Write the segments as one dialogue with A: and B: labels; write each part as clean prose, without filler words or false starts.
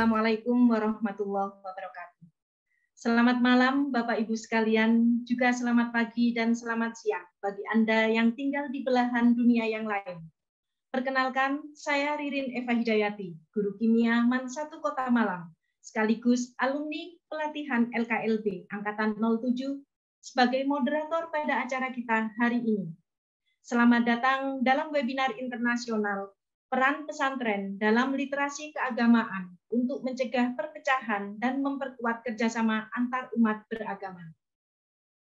A: Assalamualaikum warahmatullahi wabarakatuh. Selamat malam Bapak Ibu sekalian, juga selamat pagi dan selamat siang bagi Anda yang tinggal di belahan dunia yang lain. Perkenalkan, saya Ririn Eva Hidayati, Guru Kimia MAN 1 Kota Malang, sekaligus alumni pelatihan LKLB Angkatan 07 sebagai moderator pada acara kita hari ini. Selamat datang dalam webinar internasional Peran Pesantren dalam Literasi Keagamaan untuk Mencegah Perpecahan dan Memperkuat Kerjasama Antar Umat Beragama.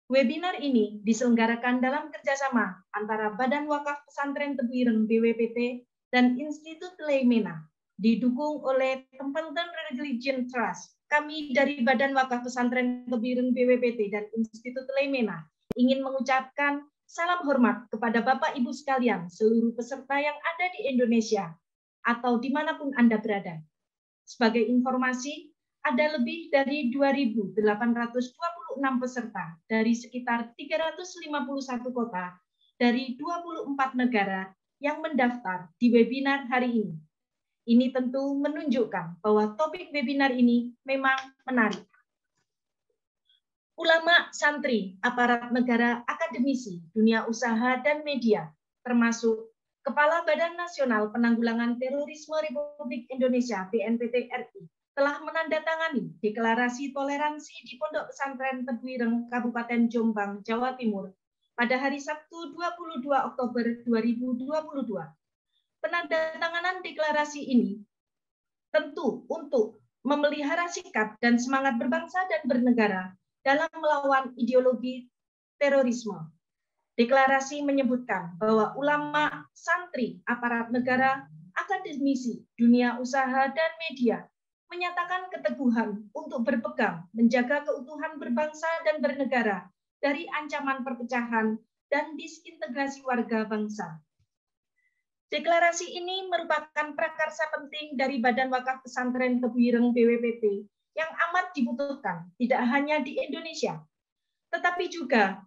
A: Webinar ini diselenggarakan dalam kerjasama antara Badan Wakaf Pesantren Tebu Ireng BWPT dan Institut Leimena, didukung oleh Templeton Religion Trust. Kami dari Badan Wakaf Pesantren Tebu Ireng BWPT dan Institut Leimena ingin mengucapkan salam hormat kepada Bapak Ibu sekalian, seluruh peserta yang ada di Indonesia atau dimanapun Anda berada. Sebagai informasi, ada lebih dari 2.826 peserta dari sekitar 351 kota dari 24 negara yang mendaftar di webinar hari ini. Ini tentu menunjukkan bahwa topik webinar ini memang menarik. Ulama, santri, aparat negara, akademisi, dunia usaha, dan media, termasuk Kepala Badan Nasional Penanggulangan Terorisme Republik Indonesia (BNPT) RI, telah menandatangani deklarasi toleransi di Pondok Pesantren Tebu Ireng, Kabupaten Jombang, Jawa Timur, pada hari Sabtu 22 Oktober 2022. Penandatanganan deklarasi ini tentu untuk memelihara sikap dan semangat berbangsa dan bernegara dalam melawan ideologi terorisme. Deklarasi menyebutkan bahwa ulama, santri, aparat negara, akademisi, dunia usaha, dan media menyatakan keteguhan untuk berpegang menjaga keutuhan berbangsa dan bernegara dari ancaman perpecahan dan disintegrasi warga bangsa. Deklarasi ini merupakan prakarsa penting dari Badan Wakaf Pesantren Tebu Ireng BWPT yang amat dibutuhkan, tidak hanya di Indonesia, tetapi juga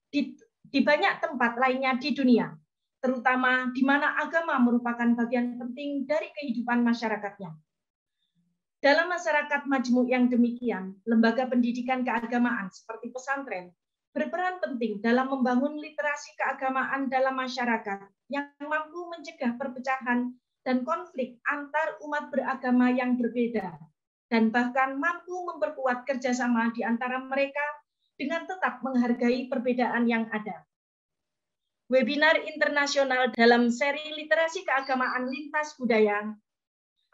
A: di banyak tempat lainnya di dunia, terutama di mana agama merupakan bagian penting dari kehidupan masyarakatnya. Dalam masyarakat majmuk yang demikian, lembaga pendidikan keagamaan seperti pesantren berperan penting dalam membangun literasi keagamaan dalam masyarakat yang mampu mencegah perpecahan dan konflik antar umat beragama yang berbeda, dan bahkan mampu memperkuat kerjasama di antara mereka dengan tetap menghargai perbedaan yang ada. Webinar internasional dalam seri literasi keagamaan lintas budaya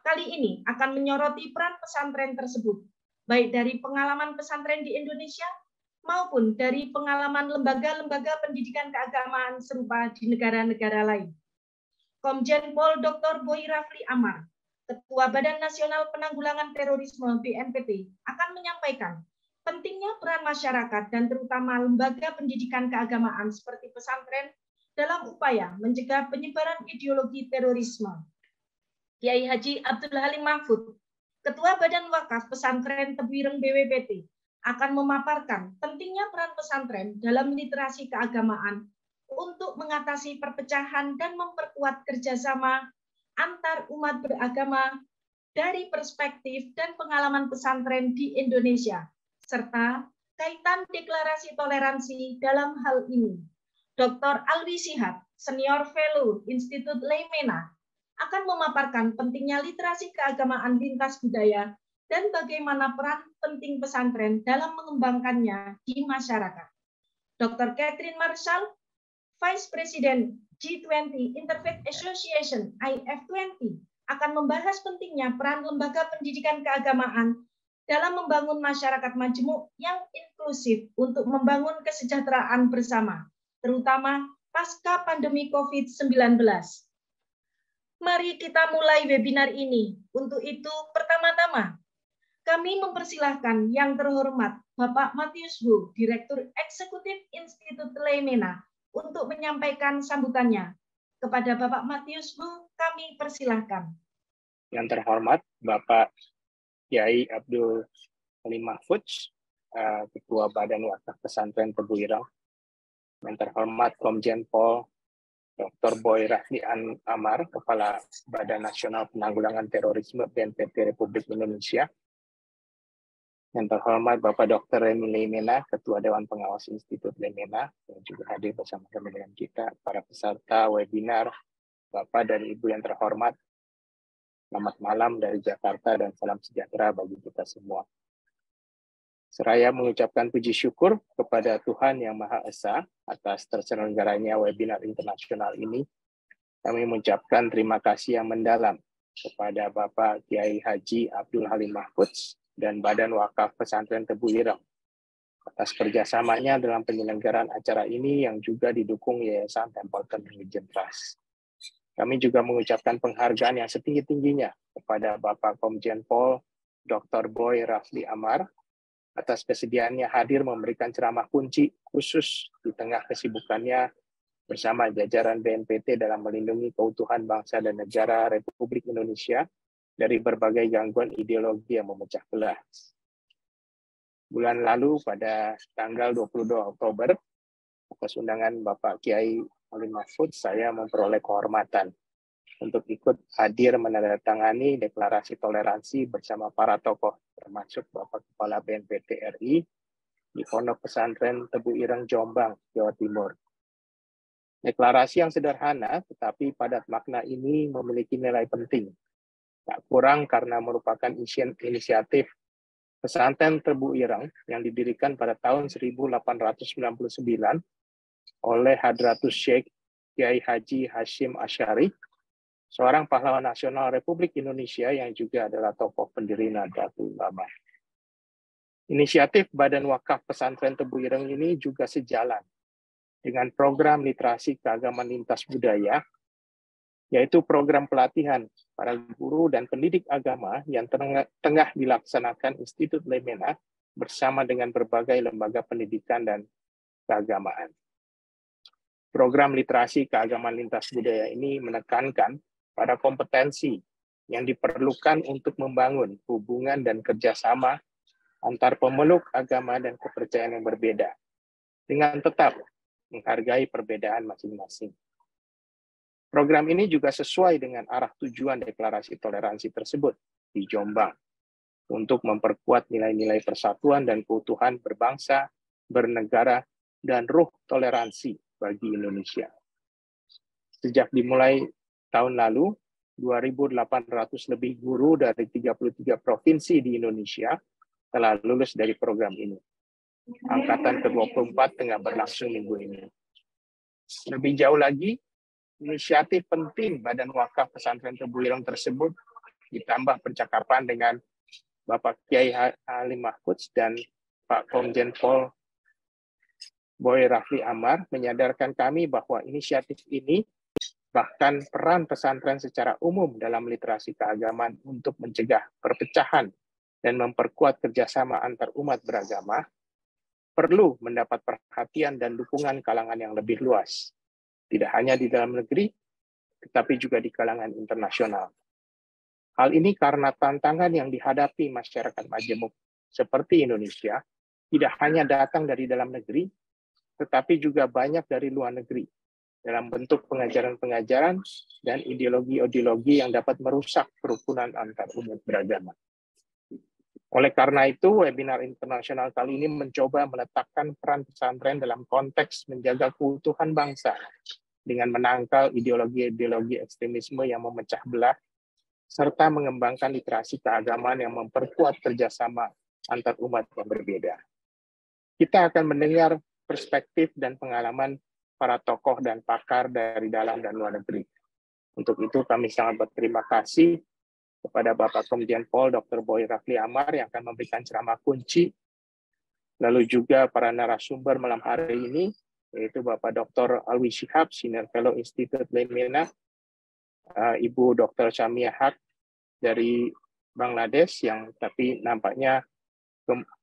A: kali ini akan menyoroti peran pesantren tersebut, baik dari pengalaman pesantren di Indonesia maupun dari pengalaman lembaga-lembaga pendidikan keagamaan serupa di negara-negara lain. Komjen Pol Dr. Boy Rafli Amar, Ketua Badan Nasional Penanggulangan Terorisme BNPT, akan menyampaikan pentingnya peran masyarakat dan terutama lembaga pendidikan keagamaan seperti pesantren dalam upaya mencegah penyebaran ideologi terorisme. Kiai Haji Abdul Halim Mahfud, Ketua Badan Wakaf Pesantren Tebu Ireng BWPT, akan memaparkan pentingnya peran pesantren dalam literasi keagamaan untuk mengatasi perpecahan dan memperkuat kerjasama antar umat beragama dari perspektif dan pengalaman pesantren di Indonesia, serta kaitan deklarasi toleransi dalam hal ini. Dr. Alwi Shihab, Senior Fellow Institut Leimena, akan memaparkan pentingnya literasi keagamaan lintas budaya dan bagaimana peran penting pesantren dalam mengembangkannya di masyarakat. Dr. Catherine Marshall, Vice President G20 Interfaith Association IF20, akan membahas pentingnya peran lembaga pendidikan keagamaan dalam membangun masyarakat majmuk yang inklusif untuk membangun kesejahteraan bersama, terutama pasca pandemi COVID-19. Mari kita mulai webinar ini. Untuk itu, pertama-tama, kami mempersilahkan yang terhormat Bapak Matius Hu, Direktur Eksekutif Institut Leimena, untuk menyampaikan sambutannya. Kepada Bapak Matius Hu, kami persilahkan.
B: Yang terhormat Bapak Kiai Abdul Halim Mahfud, Ketua Badan Wakaf Pesantren Tebu Ireng. Yang terhormat Komjen Pol Dr. Boy Rafli Amar, Kepala Badan Nasional Penanggulangan Terorisme BNPT Republik Indonesia. Yang terhormat Bapak Dr. Remy Leimena, Ketua Dewan Pengawas Institut Leimena, yang juga hadir bersama-sama dengan kita, para peserta webinar, Bapak dan Ibu yang terhormat, selamat malam dari Jakarta dan salam sejahtera bagi kita semua. Seraya mengucapkan puji syukur kepada Tuhan Yang Maha Esa atas terselenggaranya webinar internasional ini, kami mengucapkan terima kasih yang mendalam kepada Bapak Kiai Haji Abdul Halim Mahfudz dan Badan Wakaf Pesantren Tebu Ireng atas kerjasamanya dalam penyelenggaraan acara ini yang juga didukung Yayasan Templeton Religion Trust. Kami juga mengucapkan penghargaan yang setinggi-tingginya kepada Bapak Komjen Pol Dr. Boy Rafli Amar atas kesediaannya hadir memberikan ceramah kunci khusus di tengah kesibukannya bersama jajaran BNPT dalam melindungi keutuhan bangsa dan negara Republik Indonesia dari berbagai gangguan ideologi yang memecah belah. Bulan lalu pada tanggal 22 Oktober, atas undangan Bapak Kiai Halim Mahfudz, saya memperoleh kehormatan untuk ikut hadir menandatangani deklarasi toleransi bersama para tokoh, termasuk Bapak Kepala BNPT RI di Pondok Pesantren Tebu Ireng, Jombang, Jawa Timur. Deklarasi yang sederhana, tetapi padat makna ini memiliki nilai penting. Tak kurang karena merupakan inisiatif Pesantren Tebu Ireng yang didirikan pada tahun 1899 oleh Hadratus Syekh Kiai Haji Hashim Asy'ari, seorang pahlawan nasional Republik Indonesia yang juga adalah tokoh pendiri Nahdlatul Ulama. Inisiatif Badan Wakaf Pesantren Tebu Ireng ini juga sejalan dengan program literasi keagamaan lintas budaya, yaitu program pelatihan para guru dan pendidik agama yang tengah dilaksanakan Institut Leimena bersama dengan berbagai lembaga pendidikan dan keagamaan. Program literasi keagamaan lintas budaya ini menekankan pada kompetensi yang diperlukan untuk membangun hubungan dan kerjasama antar pemeluk agama dan kepercayaan yang berbeda, dengan tetap menghargai perbedaan masing-masing. Program ini juga sesuai dengan arah tujuan deklarasi toleransi tersebut di Jombang, untuk memperkuat nilai-nilai persatuan dan keutuhan berbangsa, bernegara, dan ruh toleransi bagi Indonesia. Sejak dimulai tahun lalu, 2.800 lebih guru dari 33 provinsi di Indonesia telah lulus dari program ini. Angkatan ke-24 tengah berlangsung minggu ini. Lebih jauh lagi, inisiatif penting Badan Wakaf Pesantren Tebu Ireng tersebut ditambah percakapan dengan Bapak Kiai Halim Mahfudz dan Pak Komjen Pol Boy Rafli Amar menyadarkan kami bahwa inisiatif ini, bahkan peran pesantren secara umum dalam literasi keagamaan untuk mencegah perpecahan dan memperkuat kerjasama antar umat beragama, perlu mendapat perhatian dan dukungan kalangan yang lebih luas. Tidak hanya di dalam negeri, tetapi juga di kalangan internasional. Hal ini karena tantangan yang dihadapi masyarakat majemuk seperti Indonesia tidak hanya datang dari dalam negeri, tetapi juga banyak dari luar negeri, dalam bentuk pengajaran-pengajaran dan ideologi-ideologi yang dapat merusak kerukunan antar umat beragama. Oleh karena itu, webinar internasional kali ini mencoba meletakkan peran pesantren dalam konteks menjaga keutuhan bangsa dengan menangkal ideologi-ideologi ekstremisme yang memecah belah, serta mengembangkan literasi keagamaan yang memperkuat kerjasama antar umat yang berbeda. Kita akan mendengar perspektif dan pengalaman para tokoh dan pakar dari dalam dan luar negeri. Untuk itu kami sangat berterima kasih kepada Bapak Komjen Pol Dr. Boy Rafli Amar yang akan memberikan ceramah kunci, lalu juga para narasumber malam hari ini, yaitu Bapak Dr. Alwi Shihab, Senior Fellow Institut Leimena, Ibu Dr. Samia Haq dari Bangladesh, yang tapi nampaknya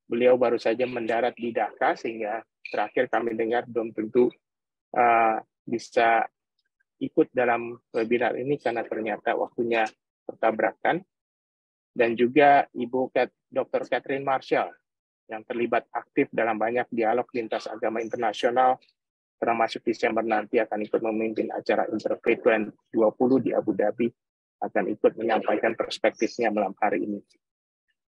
B: beliau baru saja mendarat di Dhaka, sehingga terakhir kami dengar belum tentu bisa ikut dalam webinar ini karena ternyata waktunya bertabrakan. Dan juga Ibu Dr. Catherine Marshall yang terlibat aktif dalam banyak dialog lintas agama internasional termasuk Desember nanti akan ikut memimpin acara Interfaith 20 di Abu Dhabi, akan ikut menyampaikan perspektifnya malam hari ini.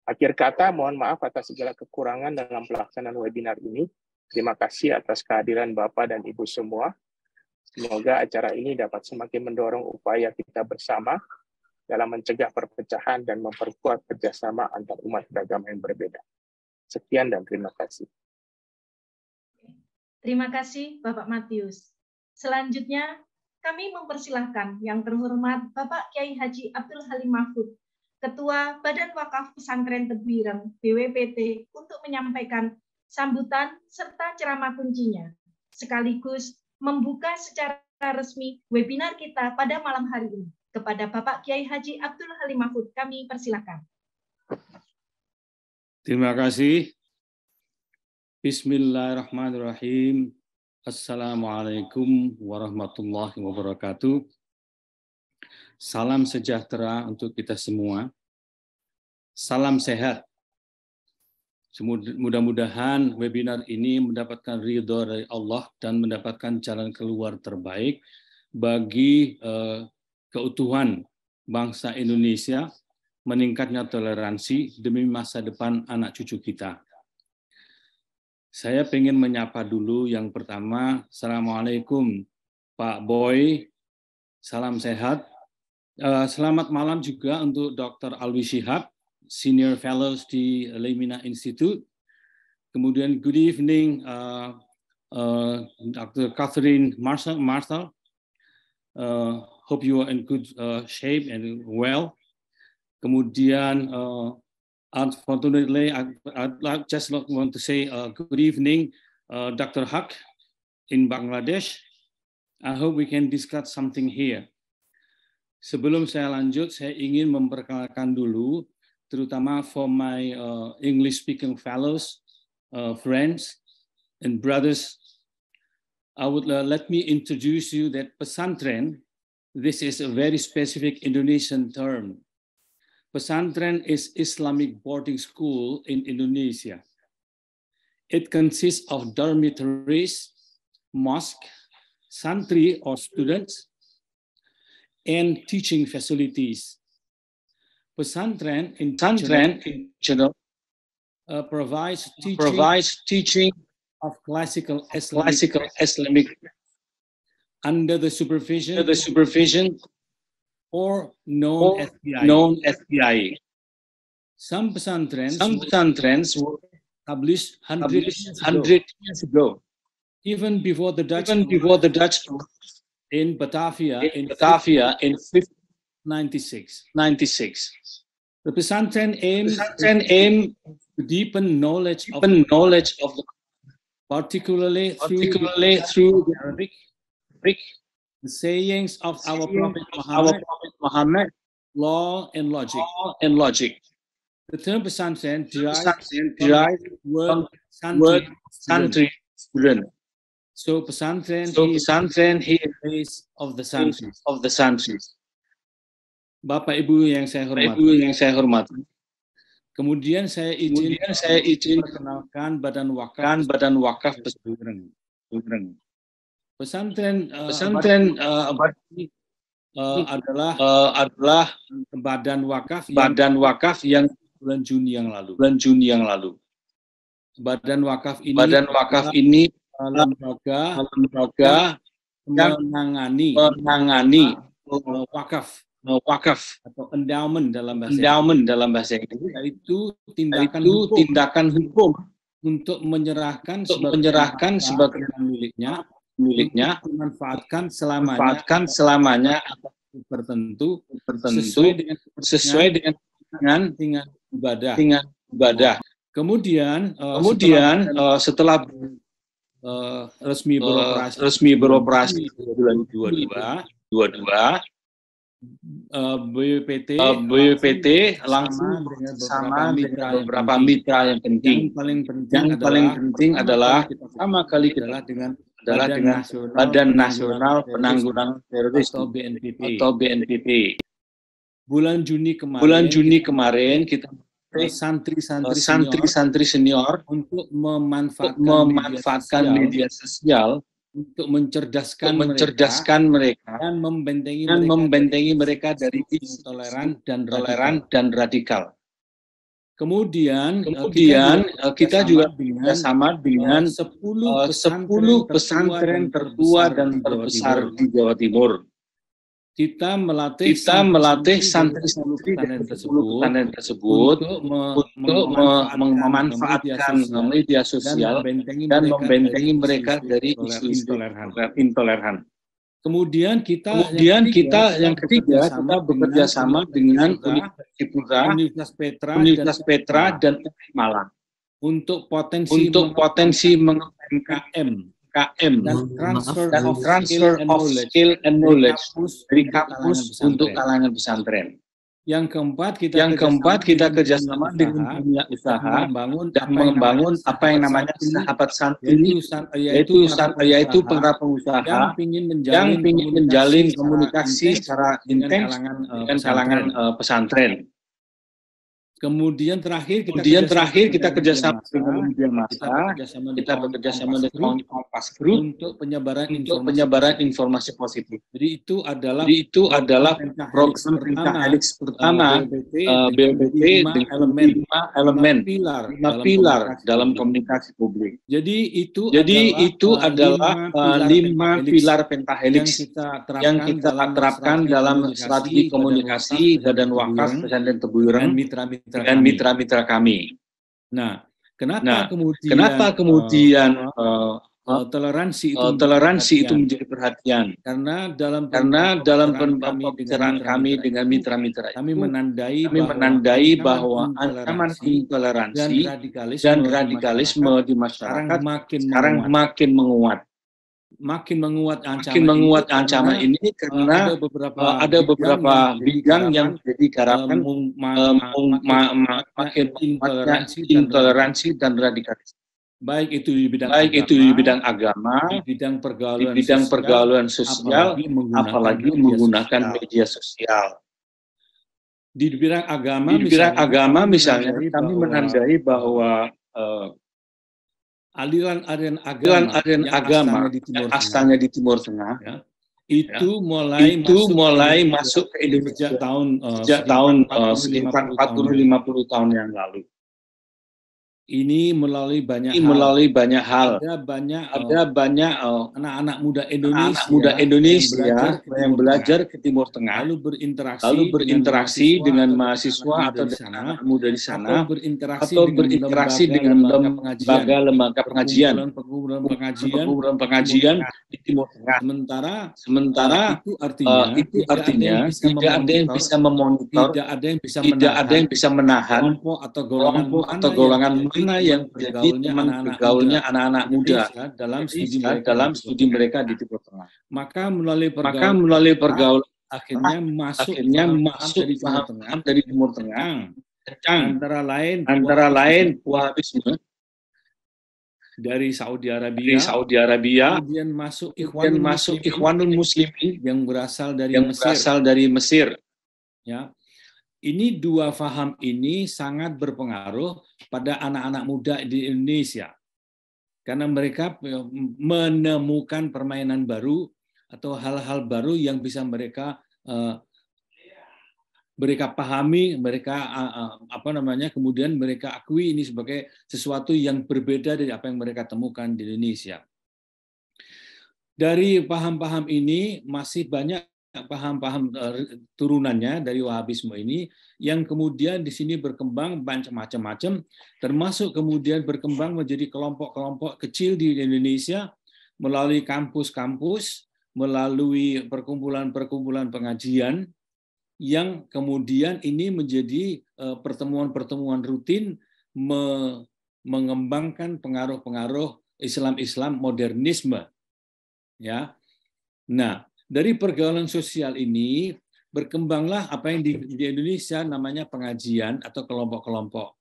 B: Akhir kata, mohon maaf atas segala kekurangan dalam pelaksanaan webinar ini. Terima kasih atas kehadiran Bapak dan Ibu semua. Semoga acara ini dapat semakin mendorong upaya kita bersama dalam mencegah perpecahan dan memperkuat kerjasama antar umat beragama yang berbeda. Sekian dan terima kasih.
A: Terima kasih Bapak Matius. Selanjutnya, kami mempersilahkan yang terhormat Bapak Kiai Haji Abdul Halim Mahfud, Ketua Badan Wakaf Pesantren Tebu Ireng BWPT, untuk menyampaikan sambutan serta ceramah kuncinya, sekaligus membuka secara resmi webinar kita pada malam hari ini. Kepada Bapak Kiai Haji Abdul Halim Mahfud, kami persilahkan.
C: Terima kasih. Bismillahirrahmanirrahim. Assalamualaikum warahmatullahi wabarakatuh. Salam sejahtera untuk kita semua. Salam sehat. Mudah-mudahan webinar ini mendapatkan ridho dari Allah dan mendapatkan jalan keluar terbaik bagi keutuhan bangsa Indonesia, meningkatnya toleransi demi masa depan anak cucu kita. Saya ingin menyapa dulu yang pertama. Assalamualaikum Pak Boy, salam sehat. Selamat malam juga untuk Dr. Alwi Shihab, Senior Fellows di Lemina Institute. Kemudian good evening Dr. Catherine Marshall. Hope you are in good shape and well. Kemudian unfortunately, I just want to say good evening, Dr. Haq in Bangladesh. I hope we can discuss something here. Sebelum saya lanjut, saya ingin memperkenalkan dulu, terutama for my English-speaking fellows, friends, and brothers. I would let me introduce you that pesantren. This is a very specific Indonesian term. Pesantren is Islamic boarding school in Indonesia. It consists of dormitories, mosque, santri or students, and teaching facilities. Pesantren in general provides teaching of classical Islamic under the supervision or known as PIA. Some pesantrens were established 100 years ago, even before the Dutch in Batavia in 1596. The pesantren aim to deepen knowledge of the particularly through the Arabic, the sayings of our Prophet Muhammad, law and logic. The term pesantren derived word santri, student. So pesantren here is place of the santris. Bapak Ibu yang saya hormati. Kemudian saya izin perkenalkan Badan Wakaf Tebu Ireng. Pesantren adalah badan wakaf yang bulan Juni yang lalu. Badan wakaf ini lembaga menangani wakaf atau endowment dalam bahasa Inggris, yaitu tindakan hukum untuk menyerahkan sebagian miliknya memanfaatkan selamanya tertentu sesuai dengan ibadah. Kemudian setelah resmi beroperasi bulan 22, BWPT langsung bersama dengan beberapa mitra yang penting. Yang paling penting adalah pertama kali dengan Badan Nasional Penanggulangan Teroris atau BNPP. Bulan Juni kemarin kita santri senior untuk memanfaatkan media sosial untuk mencerdaskan mereka dan membentengi mereka dari intoleran dan radikal. Kemudian kita juga bekerjasama dengan 10 pesantren tertua dan terbesar di Jawa Timur. Kita melatih santri-santri dari 10 pesantren tersebut untuk memanfaatkan media sosial dan membentengi mereka dari isu intoleran. Kemudian kita yang ketiga kita bekerja sama dengan Universitas Petra dan Malang untuk potensi mengembangkan KM dan transfer of skill and knowledge dari kampus untuk kalangan pesantren. Yang keempat kita kerjasama dengan dunia usaha dan membangun apa yang namanya sahabat santri, yaitu para pengusaha yang ingin menjalin komunikasi secara intens dengan kalangan pesantren. Kemudian terakhir kita kerjasama dengan media massa, kita bekerjasama dengan Kompas Group untuk penyebaran informasi positif. Jadi itu adalah program perintah Helix pertama BLBT dengan 5 elemen, 5 pilar dalam komunikasi publik. Jadi itu adalah 5 pilar Pentahelix yang kita terapkan dalam strategi komunikasi Badan Wakaf Pesantren Tebu Ireng dengan mitra-mitra kami. Nah, kenapa kemudian toleransi itu menjadi perhatian? Karena dalam pembicaraan kami dengan mitra-mitra kami menandai bahwa ancaman intoleransi dan radikalisme di masyarakat sekarang makin menguat. Makin menguat ancaman ini karena ada beberapa bidang yang jadi garapan makin intoleransi dan radikalisme. Baik itu di bidang agama, di bidang pergaulan sosial, apalagi menggunakan media sosial. Di bidang agama misalnya kami menandai bahwa aliran agama yang asalnya di Timur Tengah itu mulai masuk ke Indonesia sejak tahun sekitar 40-50 tahun yang lalu. Ini melalui banyak hal. Ada banyak anak-anak muda Indonesia yang belajar ke Timur Tengah, lalu berinteraksi dengan mahasiswa atau dengan anak muda di sana, atau berinteraksi dengan lembaga pengajian di Timur Tengah. Sementara itu artinya tidak ada yang bisa memonitor, tidak ada yang bisa menahan kelompok atau golongan mana yang menjadi teman bergaulnya anak-anak muda dalam studi mereka di Timur Tengah. Maka melalui pergaulan akhirnya masuk paham dari Timur Tengah antara lain Wahabisme dari Saudi Arabia, kemudian masuk Ikhwanul Muslimin yang berasal dari Mesir. Ya. Ini dua faham ini sangat berpengaruh pada anak-anak muda di Indonesia. Karena mereka menemukan permainan baru atau hal-hal baru yang bisa mereka pahami, kemudian mereka akui ini sebagai sesuatu yang berbeda dari apa yang mereka temukan di Indonesia. Dari paham-paham ini masih banyak paham-paham turunannya dari Wahabisme ini yang kemudian di sini berkembang macam-macam, termasuk kemudian berkembang menjadi kelompok-kelompok kecil di Indonesia melalui kampus-kampus, melalui perkumpulan-perkumpulan pengajian yang kemudian ini menjadi pertemuan-pertemuan rutin mengembangkan pengaruh-pengaruh Islam modernisme. Ya. Nah, dari pergaulan sosial ini berkembanglah apa yang di Indonesia namanya pengajian atau kelompok-kelompok.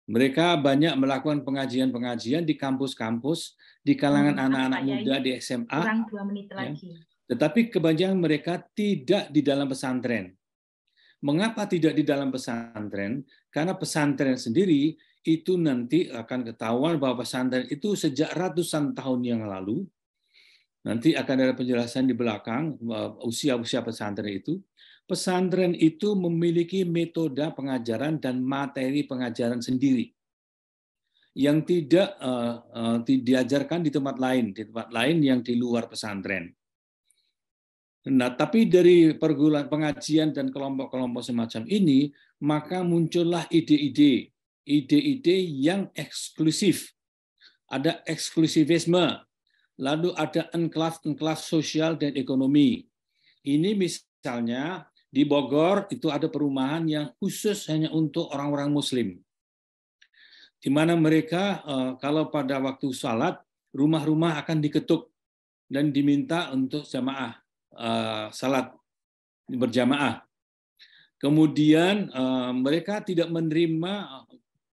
C: Mereka banyak melakukan pengajian-pengajian di kampus-kampus, di kalangan anak-anak muda di SMA.
A: Kurang 2 menit lagi.
C: Tetapi kebanyakan mereka tidak di dalam pesantren. Mengapa tidak di dalam pesantren? Karena pesantren sendiri itu nanti akan ketahuan bahwa pesantren itu sejak ratusan tahun yang lalu Nanti akan ada penjelasan di belakang usia-usia pesantren itu. Pesantren itu memiliki metode pengajaran dan materi pengajaran sendiri yang tidak diajarkan di tempat lain yang di luar pesantren. Nah, tapi dari perguruan pengajian dan kelompok-kelompok semacam ini, maka muncullah ide-ide yang eksklusif. Ada eksklusivisme, lalu ada enklav sosial dan ekonomi. Ini misalnya di Bogor itu ada perumahan yang khusus hanya untuk orang-orang Muslim, di mana mereka kalau pada waktu salat, rumah-rumah akan diketuk dan diminta untuk jamaah salat berjamaah. Kemudian mereka tidak menerima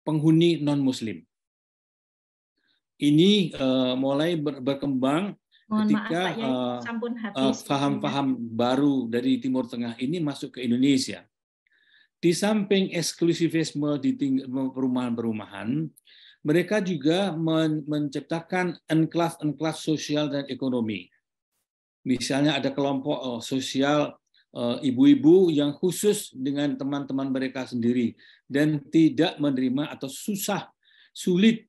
C: penghuni non-Muslim. Ini mulai berkembang ketika paham-paham baru dari Timur Tengah ini masuk ke Indonesia. Di samping eksklusivisme di perumahan-perumahan, mereka juga menciptakan enklav sosial dan ekonomi. Misalnya ada kelompok sosial ibu-ibu yang khusus dengan teman-teman mereka sendiri dan tidak menerima atau sulit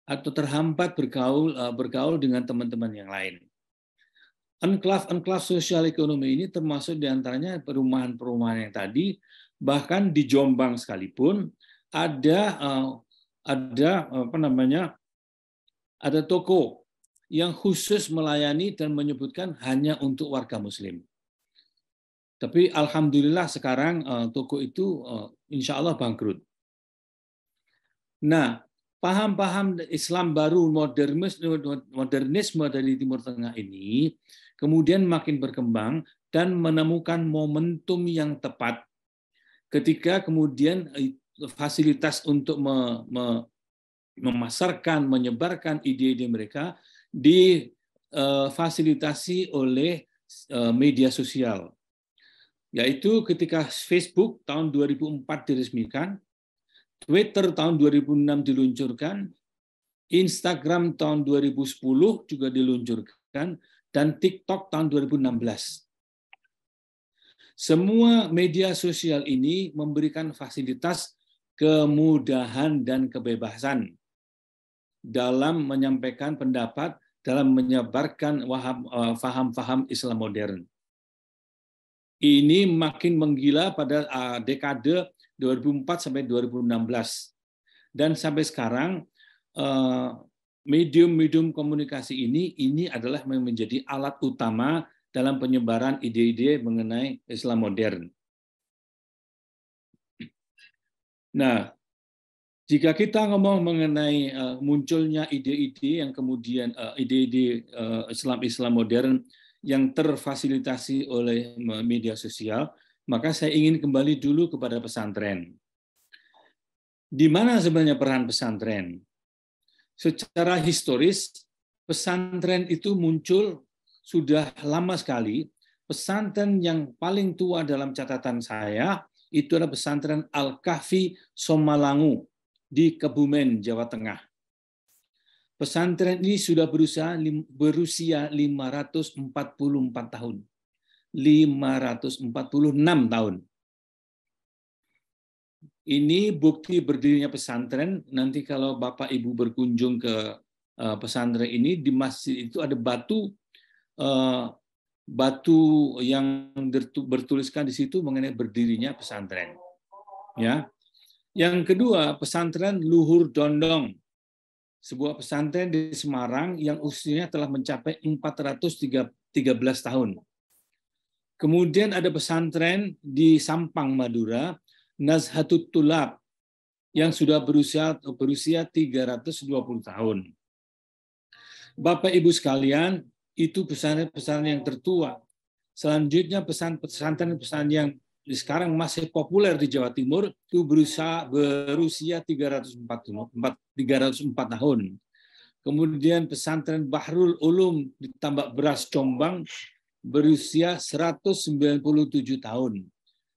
C: atau terhambat bergaul dengan teman-teman yang lain. Enklav sosial ekonomi ini termasuk diantaranya perumahan-perumahan yang tadi, bahkan di Jombang sekalipun ada toko yang khusus melayani dan menyebutkan hanya untuk warga Muslim. Tapi alhamdulillah sekarang toko itu insya Allah bangkrut. Nah, paham-paham Islam baru modernisme dari Timur Tengah ini kemudian makin berkembang dan menemukan momentum yang tepat ketika kemudian fasilitas untuk memasarkan, menyebarkan ide-ide mereka difasilitasi oleh media sosial. Yaitu ketika Facebook tahun 2004 diresmikan, Twitter tahun 2006 diluncurkan, Instagram tahun 2010 juga diluncurkan, dan TikTok tahun 2016. Semua media sosial ini memberikan fasilitas kemudahan dan kebebasan dalam menyampaikan pendapat, dalam menyebarkan faham-faham Islam modern. Ini makin menggila pada dekade 2004 sampai 2016. Dan sampai sekarang medium komunikasi ini adalah menjadi alat utama dalam penyebaran ide-ide mengenai Islam modern. Nah, jika kita ngomong mengenai munculnya ide-ide yang kemudian ide-ide Islam modern yang terfasilitasi oleh media sosial, maka saya ingin kembali dulu kepada pesantren. Di mana sebenarnya peran pesantren? Secara historis, pesantren itu muncul sudah lama sekali. Pesantren yang paling tua dalam catatan saya itu adalah pesantren Al-Kahfi Somalangu di Kebumen, Jawa Tengah. Pesantren ini sudah berusia 544 tahun. 546 tahun. Ini bukti berdirinya pesantren. Nanti kalau Bapak Ibu berkunjung ke pesantren ini, di masjid itu ada batu yang bertuliskan di situ mengenai berdirinya pesantren. Ya. Yang kedua, pesantren Luhur Dondong, sebuah pesantren di Semarang yang usianya telah mencapai 413 tahun. Kemudian ada pesantren di Sampang, Madura, Nazhatut Tulab, yang sudah berusia 320 tahun. Bapak Ibu sekalian, itu pesantren yang tertua. Selanjutnya pesantren yang sekarang masih populer di Jawa Timur itu berusia 304 tahun. Kemudian pesantren Bahrul Ulum di Tambak Beras Jombang berusia 197 tahun.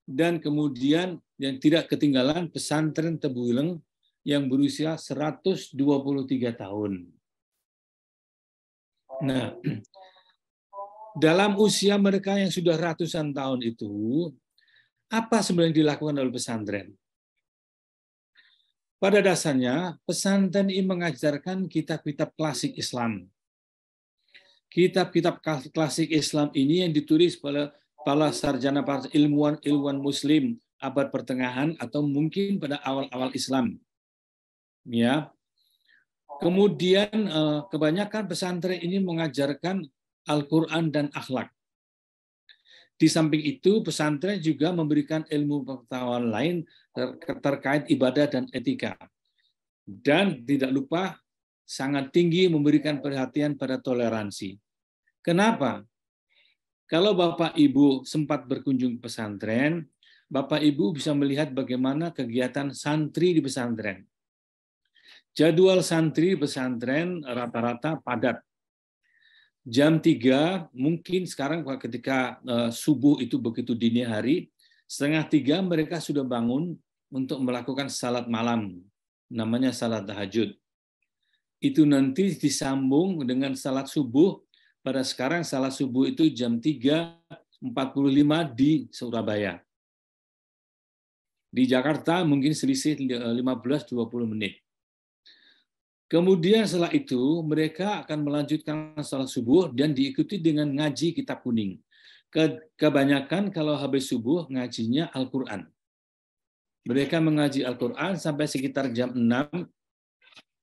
C: Dan kemudian yang tidak ketinggalan pesantren Tebuireng yang berusia 123 tahun. Nah, dalam usia mereka yang sudah ratusan tahun itu, apa sebenarnya yang dilakukan oleh pesantren? Pada dasarnya, pesantren ini mengajarkan kitab-kitab klasik Islam. Kitab-kitab klasik Islam ini yang ditulis oleh para sarjana, para ilmuwan Muslim abad pertengahan atau mungkin pada awal-awal Islam. Ya. Kemudian kebanyakan pesantren ini mengajarkan Al-Quran dan akhlak. Di samping itu, pesantren juga memberikan ilmu pengetahuan lain terkait ibadah dan etika. Dan tidak lupa sangat tinggi memberikan perhatian pada toleransi. Kenapa? Kalau Bapak Ibu sempat berkunjung ke pesantren, Bapak Ibu bisa melihat bagaimana kegiatan santri di pesantren. Jadwal santri di pesantren rata-rata padat. Jam 3, mungkin sekarang ketika subuh itu begitu dini hari, 2:30 mereka sudah bangun untuk melakukan salat malam. Namanya salat tahajud. Itu nanti disambung dengan salat subuh. Pada sekarang salat subuh itu jam 3:45 di Surabaya. Di Jakarta mungkin selisih 15-20 menit. Kemudian setelah itu mereka akan melanjutkan salat subuh dan diikuti dengan ngaji kitab kuning. Kebanyakan kalau habis subuh ngajinya Al-Quran. Mereka mengaji Al-Quran sampai sekitar jam 6.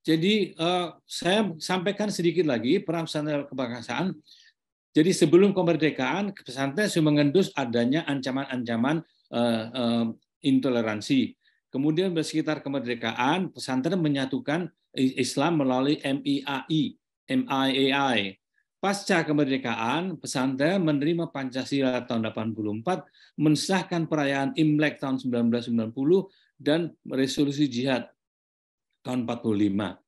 C: Jadi saya sampaikan sedikit lagi peran pesantren kebangsaan. Jadi sebelum kemerdekaan, pesantren sudah mengendus adanya ancaman-ancaman intoleransi. Kemudian sekitar kemerdekaan, pesantren menyatukan Islam melalui MIAI. Pasca kemerdekaan, pesantren menerima Pancasila tahun 84, mensahkan perayaan Imlek tahun 1990, dan resolusi jihad tahun 45.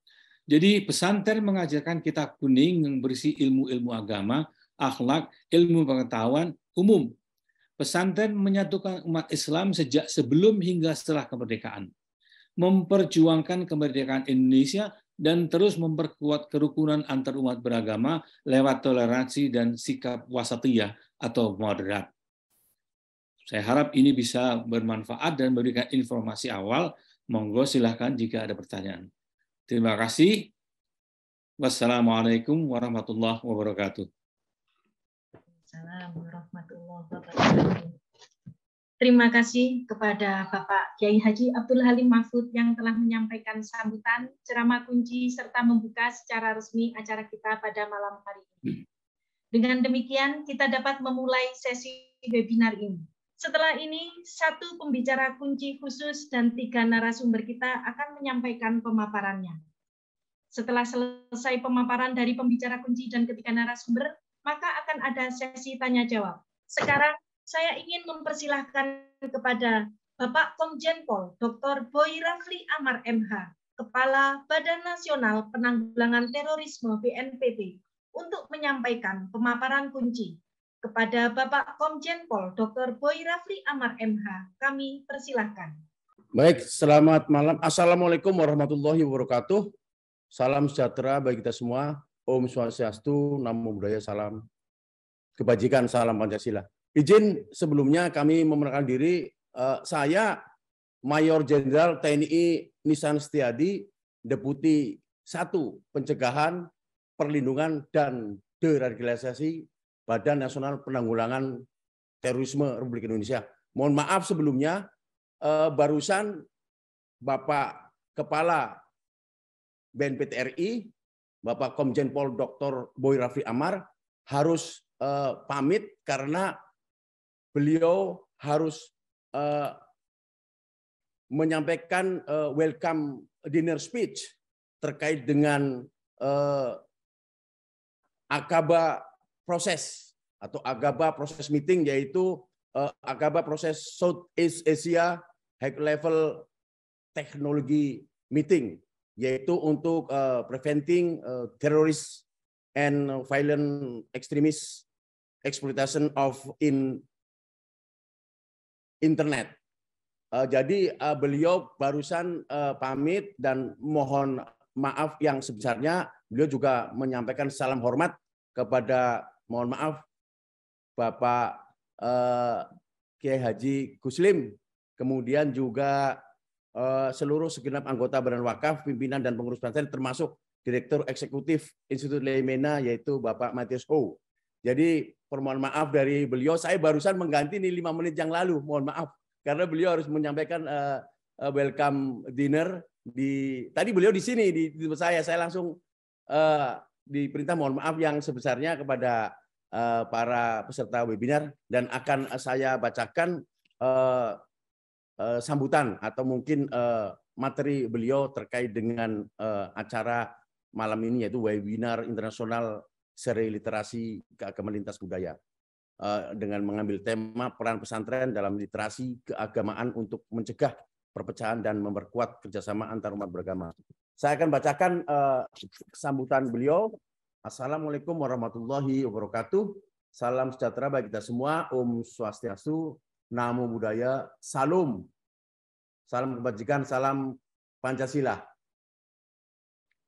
C: Jadi pesantren mengajarkan kitab kuning yang berisi ilmu-ilmu agama, akhlak, ilmu pengetahuan umum. Pesantren menyatukan umat Islam sejak sebelum hingga setelah kemerdekaan, memperjuangkan kemerdekaan Indonesia dan terus memperkuat kerukunan antar umat beragama lewat toleransi dan sikap wasatiyah atau moderat. Saya harap ini bisa bermanfaat dan memberikan informasi awal. Monggo silahkan jika ada pertanyaan. Terima kasih. Wassalamualaikum warahmatullahi wabarakatuh.
A: Assalamualaikum warahmatullahi wabarakatuh. Terima kasih kepada Bapak Kiai Haji Abdul Halim Mahfud yang telah menyampaikan sambutan, ceramah kunci, serta membuka secara resmi acara kita pada malam hari ini. Dengan demikian, kita dapat memulai sesi webinar ini. Setelah ini, satu pembicara kunci khusus dan 3 narasumber kita akan menyampaikan pemaparannya. Setelah selesai pemaparan dari pembicara kunci dan ketiga narasumber, maka akan ada sesi tanya-jawab. Sekarang, saya ingin mempersilahkan kepada Bapak Komjen Pol Dr. Boy Rafli Amar MH, Kepala Badan Nasional Penanggulangan Terorisme BNPT, untuk menyampaikan pemaparan kunci. Kepada Bapak Komjen Pol Dr. Boy Rafli Amar MH, kami persilahkan.
D: Baik, selamat malam. Assalamualaikum warahmatullahi wabarakatuh. Salam sejahtera bagi kita semua. Om Swastiastu, Namo Buddhaya, salam kebajikan, salam Pancasila. Izin sebelumnya kami memperkenalkan diri, saya Mayor Jenderal TNI Nisan Setiadi, Deputi 1 Pencegahan, Perlindungan, dan Deradikalisasi Badan Nasional Penanggulangan Terorisme Republik Indonesia. Mohon maaf sebelumnya, barusan Bapak Kepala BNPT RI, Bapak Komjen Pol Dr. Boy Rafli Amar harus pamit karena beliau harus menyampaikan welcome dinner speech terkait dengan Aqaba proses atau Aqaba proses meeting, yaitu Aqaba proses Southeast Asia High Level Technology Meeting, yaitu untuk preventing terrorist and violent extremist exploitation of internet. Jadi beliau barusan pamit dan mohon maaf yang sebesarnya. Beliau juga menyampaikan salam hormat kepada, mohon maaf, Bapak Kiai Haji Guslim, kemudian juga seluruh segenap anggota Badan Wakaf, pimpinan dan pengurus pesantren, termasuk Direktur Eksekutif Institut Leimena, yaitu Bapak Matius Ho. Jadi permohon maaf dari beliau, saya barusan mengganti nih 5 menit yang lalu, mohon maaf, karena beliau harus menyampaikan welcome dinner. Tadi beliau di sini, di tempat saya langsung diperintah mohon maaf yang sebesarnya kepada para peserta webinar, dan akan saya bacakan sambutan atau mungkin materi beliau terkait dengan acara malam ini, yaitu webinar internasional seri literasi keagamaan lintas budaya dengan mengambil tema peran pesantren dalam literasi keagamaan untuk mencegah perpecahan dan memperkuat kerjasama antar umat beragama. Saya akan bacakan sambutan beliau. Assalamualaikum warahmatullahi wabarakatuh. Salam sejahtera bagi kita semua. Om Swastiastu, Namo Buddhaya, Salam. Salam kebajikan, salam Pancasila.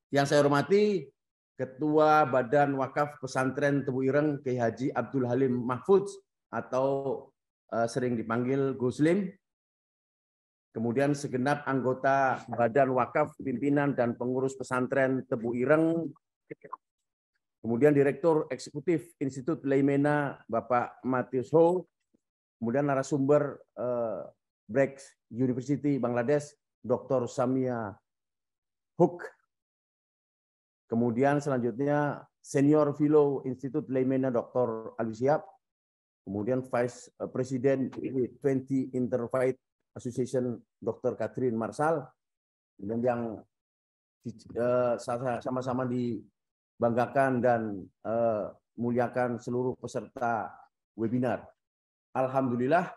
D: Yang saya hormati Ketua Badan Wakaf Pesantren Tebu Ireng Kiai Haji Abdul Halim Mahfudz atau sering dipanggil Guslim. Kemudian segenap anggota Badan Wakaf, pimpinan dan pengurus pesantren Tebu Ireng. Kemudian Direktur Eksekutif Institut Leimena Bapak Matius Ho. Kemudian narasumber Break University Bangladesh Dr. Samia Hook. Kemudian selanjutnya Senior Fellow Institut Leimena Dr. Ali Syihab. Kemudian Vice President 20 Interfaith Association Dr. Catherine Marsal. Kemudian yang sama-sama dibanggakan dan muliakan seluruh peserta webinar. Alhamdulillah,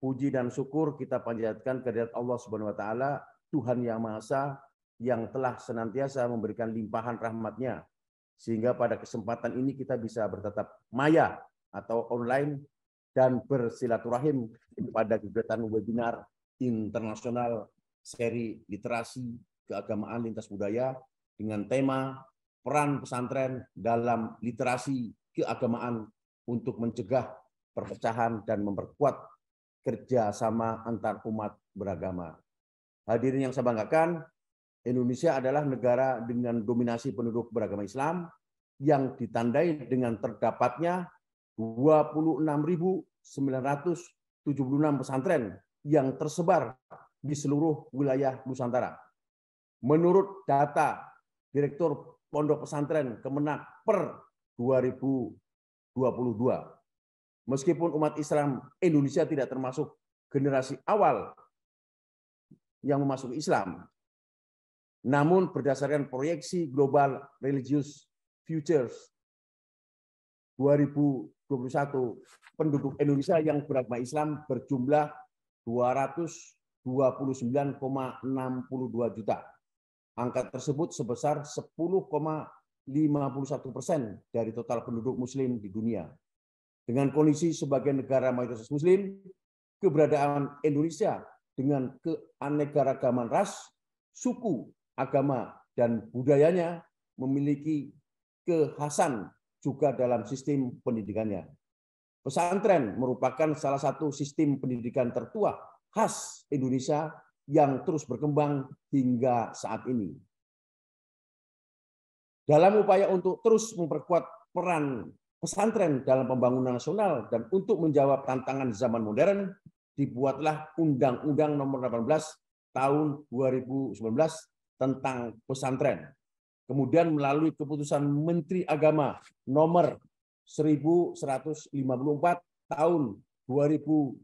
D: puji dan syukur kita panjatkan kehadirat Allah Subhanahu wa taala, Tuhan yang Maha Esa, yang telah senantiasa memberikan limpahan rahmat-Nya sehingga pada kesempatan ini kita bisa bertatap maya atau online dan bersilaturahim pada kegiatan webinar internasional seri literasi keagamaan lintas budaya dengan tema peran pesantren dalam literasi keagamaan untuk mencegah perpecahan dan memperkuat kerjasama antar umat beragama. Hadirin yang saya banggakan, Indonesia adalah negara dengan dominasi penduduk beragama Islam yang ditandai dengan terdapatnya 26.976 pesantren yang tersebar di seluruh wilayah Nusantara. Menurut data Direktur Pondok Pesantren Kemenak per 2022, meskipun umat Islam Indonesia tidak termasuk generasi awal yang memasuki Islam, namun berdasarkan proyeksi Global Religious Futures 2021, penduduk Indonesia yang beragama Islam berjumlah 229,62 juta. Angka tersebut sebesar 10,51% dari total penduduk Muslim di dunia. Dengan kondisi sebagai negara mayoritas Muslim, keberadaan Indonesia dengan keanekaragaman ras, suku, agama, dan budayanya memiliki kekhasan juga dalam sistem pendidikannya. Pesantren merupakan salah satu sistem pendidikan tertua khas Indonesia yang terus berkembang hingga saat ini. Dalam upaya untuk terus memperkuat peran pesantren dalam pembangunan nasional dan untuk menjawab tantangan zaman modern, dibuatlah Undang-Undang Nomor 18 Tahun 2019 tentang pesantren. Kemudian melalui keputusan Menteri Agama Nomor 1154 Tahun 2021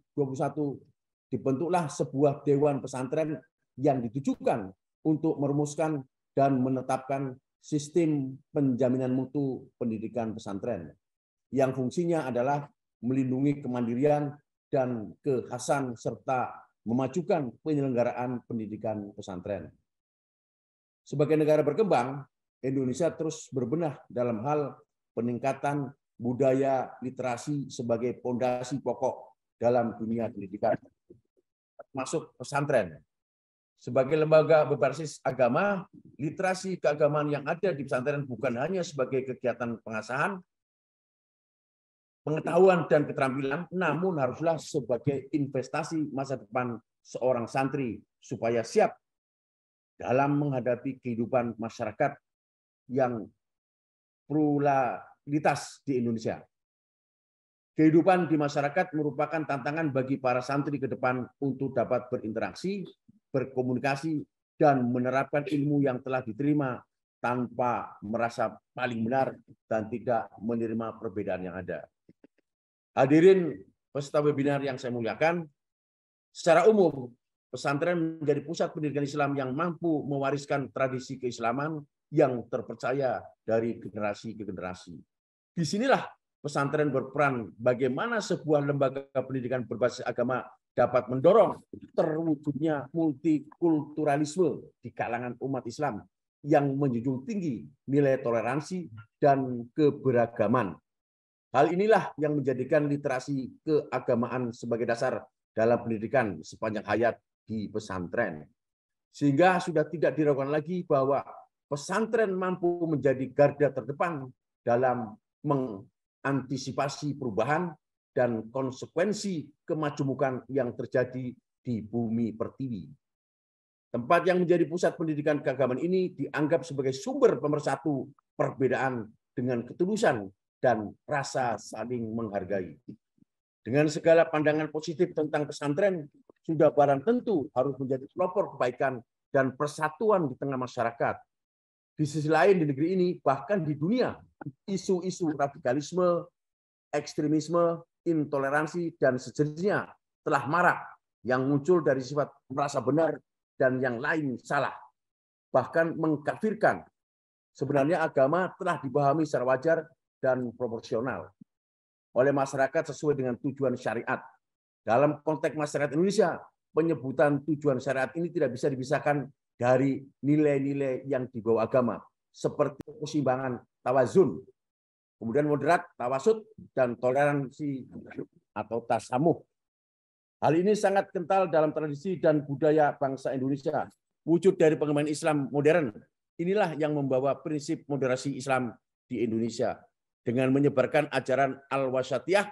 D: dibentuklah sebuah Dewan Pesantren yang ditujukan untuk merumuskan dan menetapkan sistem penjaminan mutu pendidikan pesantren yang fungsinya adalah melindungi kemandirian dan kekhasan serta memajukan penyelenggaraan pendidikan pesantren. Sebagai negara berkembang, Indonesia terus berbenah dalam hal peningkatan budaya literasi sebagai fondasi pokok dalam dunia pendidikan, termasuk pesantren. Sebagai lembaga berbasis agama, literasi keagamaan yang ada di pesantren bukan hanya sebagai kegiatan pengasahan, pengetahuan dan keterampilan, namun haruslah sebagai investasi masa depan seorang santri supaya siap dalam menghadapi kehidupan masyarakat yang pluralitas di Indonesia. Kehidupan di masyarakat merupakan tantangan bagi para santri ke depan untuk dapat berinteraksi, berkomunikasi, dan menerapkan ilmu yang telah diterima tanpa merasa paling benar dan tidak menerima perbedaan yang ada. Hadirin peserta webinar yang saya muliakan, secara umum pesantren menjadi pusat pendidikan Islam yang mampu mewariskan tradisi keislaman yang terpercaya dari generasi ke generasi. Disinilah pesantren berperan bagaimana sebuah lembaga pendidikan berbasis agama dapat mendorong terwujudnya multikulturalisme di kalangan umat Islam yang menjunjung tinggi nilai toleransi dan keberagaman. Hal inilah yang menjadikan literasi keagamaan sebagai dasar dalam pendidikan sepanjang hayat di pesantren. Sehingga sudah tidak diragukan lagi bahwa pesantren mampu menjadi garda terdepan dalam mengantisipasi perubahan dan konsekuensi kemajemukan yang terjadi di bumi pertiwi. Tempat yang menjadi pusat pendidikan keagamaan ini dianggap sebagai sumber pemersatu perbedaan dengan ketulusan dan rasa saling menghargai. Dengan segala pandangan positif tentang pesantren, sudah barang tentu harus menjadi pelopor kebaikan dan persatuan di tengah masyarakat. Di sisi lain di negeri ini, bahkan di dunia, isu-isu radikalisme, ekstremisme, intoleransi, dan sejenisnya telah marak yang muncul dari sifat merasa benar dan yang lain salah. Bahkan mengkafirkan. Sebenarnya agama telah dipahami secara wajar dan proporsional oleh masyarakat sesuai dengan tujuan syariat. Dalam konteks masyarakat Indonesia, penyebutan tujuan syariat ini tidak bisa dipisahkan dari nilai-nilai yang dibawa agama, seperti keseimbangan tawazun, kemudian moderat, tawasud, dan toleransi atau tasamuh. Hal ini sangat kental dalam tradisi dan budaya bangsa Indonesia. Wujud dari pengembangan Islam modern, inilah yang membawa prinsip moderasi Islam di Indonesia. Dengan menyebarkan ajaran al-wasatiyah,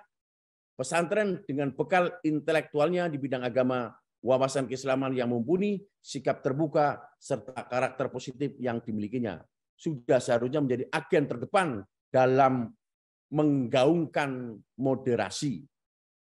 D: pesantren dengan bekal intelektualnya di bidang agama, wawasan keislaman yang mumpuni, sikap terbuka, serta karakter positif yang dimilikinya, sudah seharusnya menjadi agen terdepan dalam menggaungkan moderasi.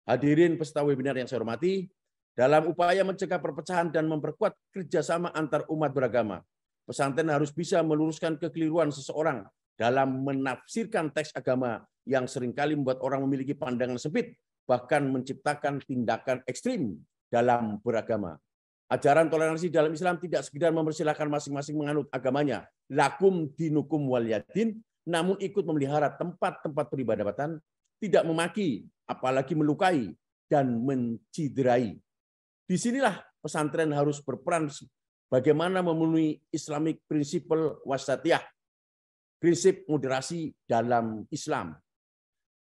D: Hadirin peserta webinar yang saya hormati, dalam upaya mencegah perpecahan dan memperkuat kerjasama antar umat beragama, pesantren harus bisa meluruskan kekeliruan seseorang dalam menafsirkan teks agama yang seringkali membuat orang memiliki pandangan sempit, bahkan menciptakan tindakan ekstrim dalam beragama. Ajaran toleransi dalam Islam tidak sekedar mempersilahkan masing-masing menganut agamanya, lakum dinukum waliyadin, namun ikut memelihara tempat-tempat peribadatan, tidak memaki, apalagi melukai dan menciderai. Disinilah pesantren harus berperan bagaimana memenuhi Islamic Principle Wasatiyah, prinsip moderasi dalam Islam,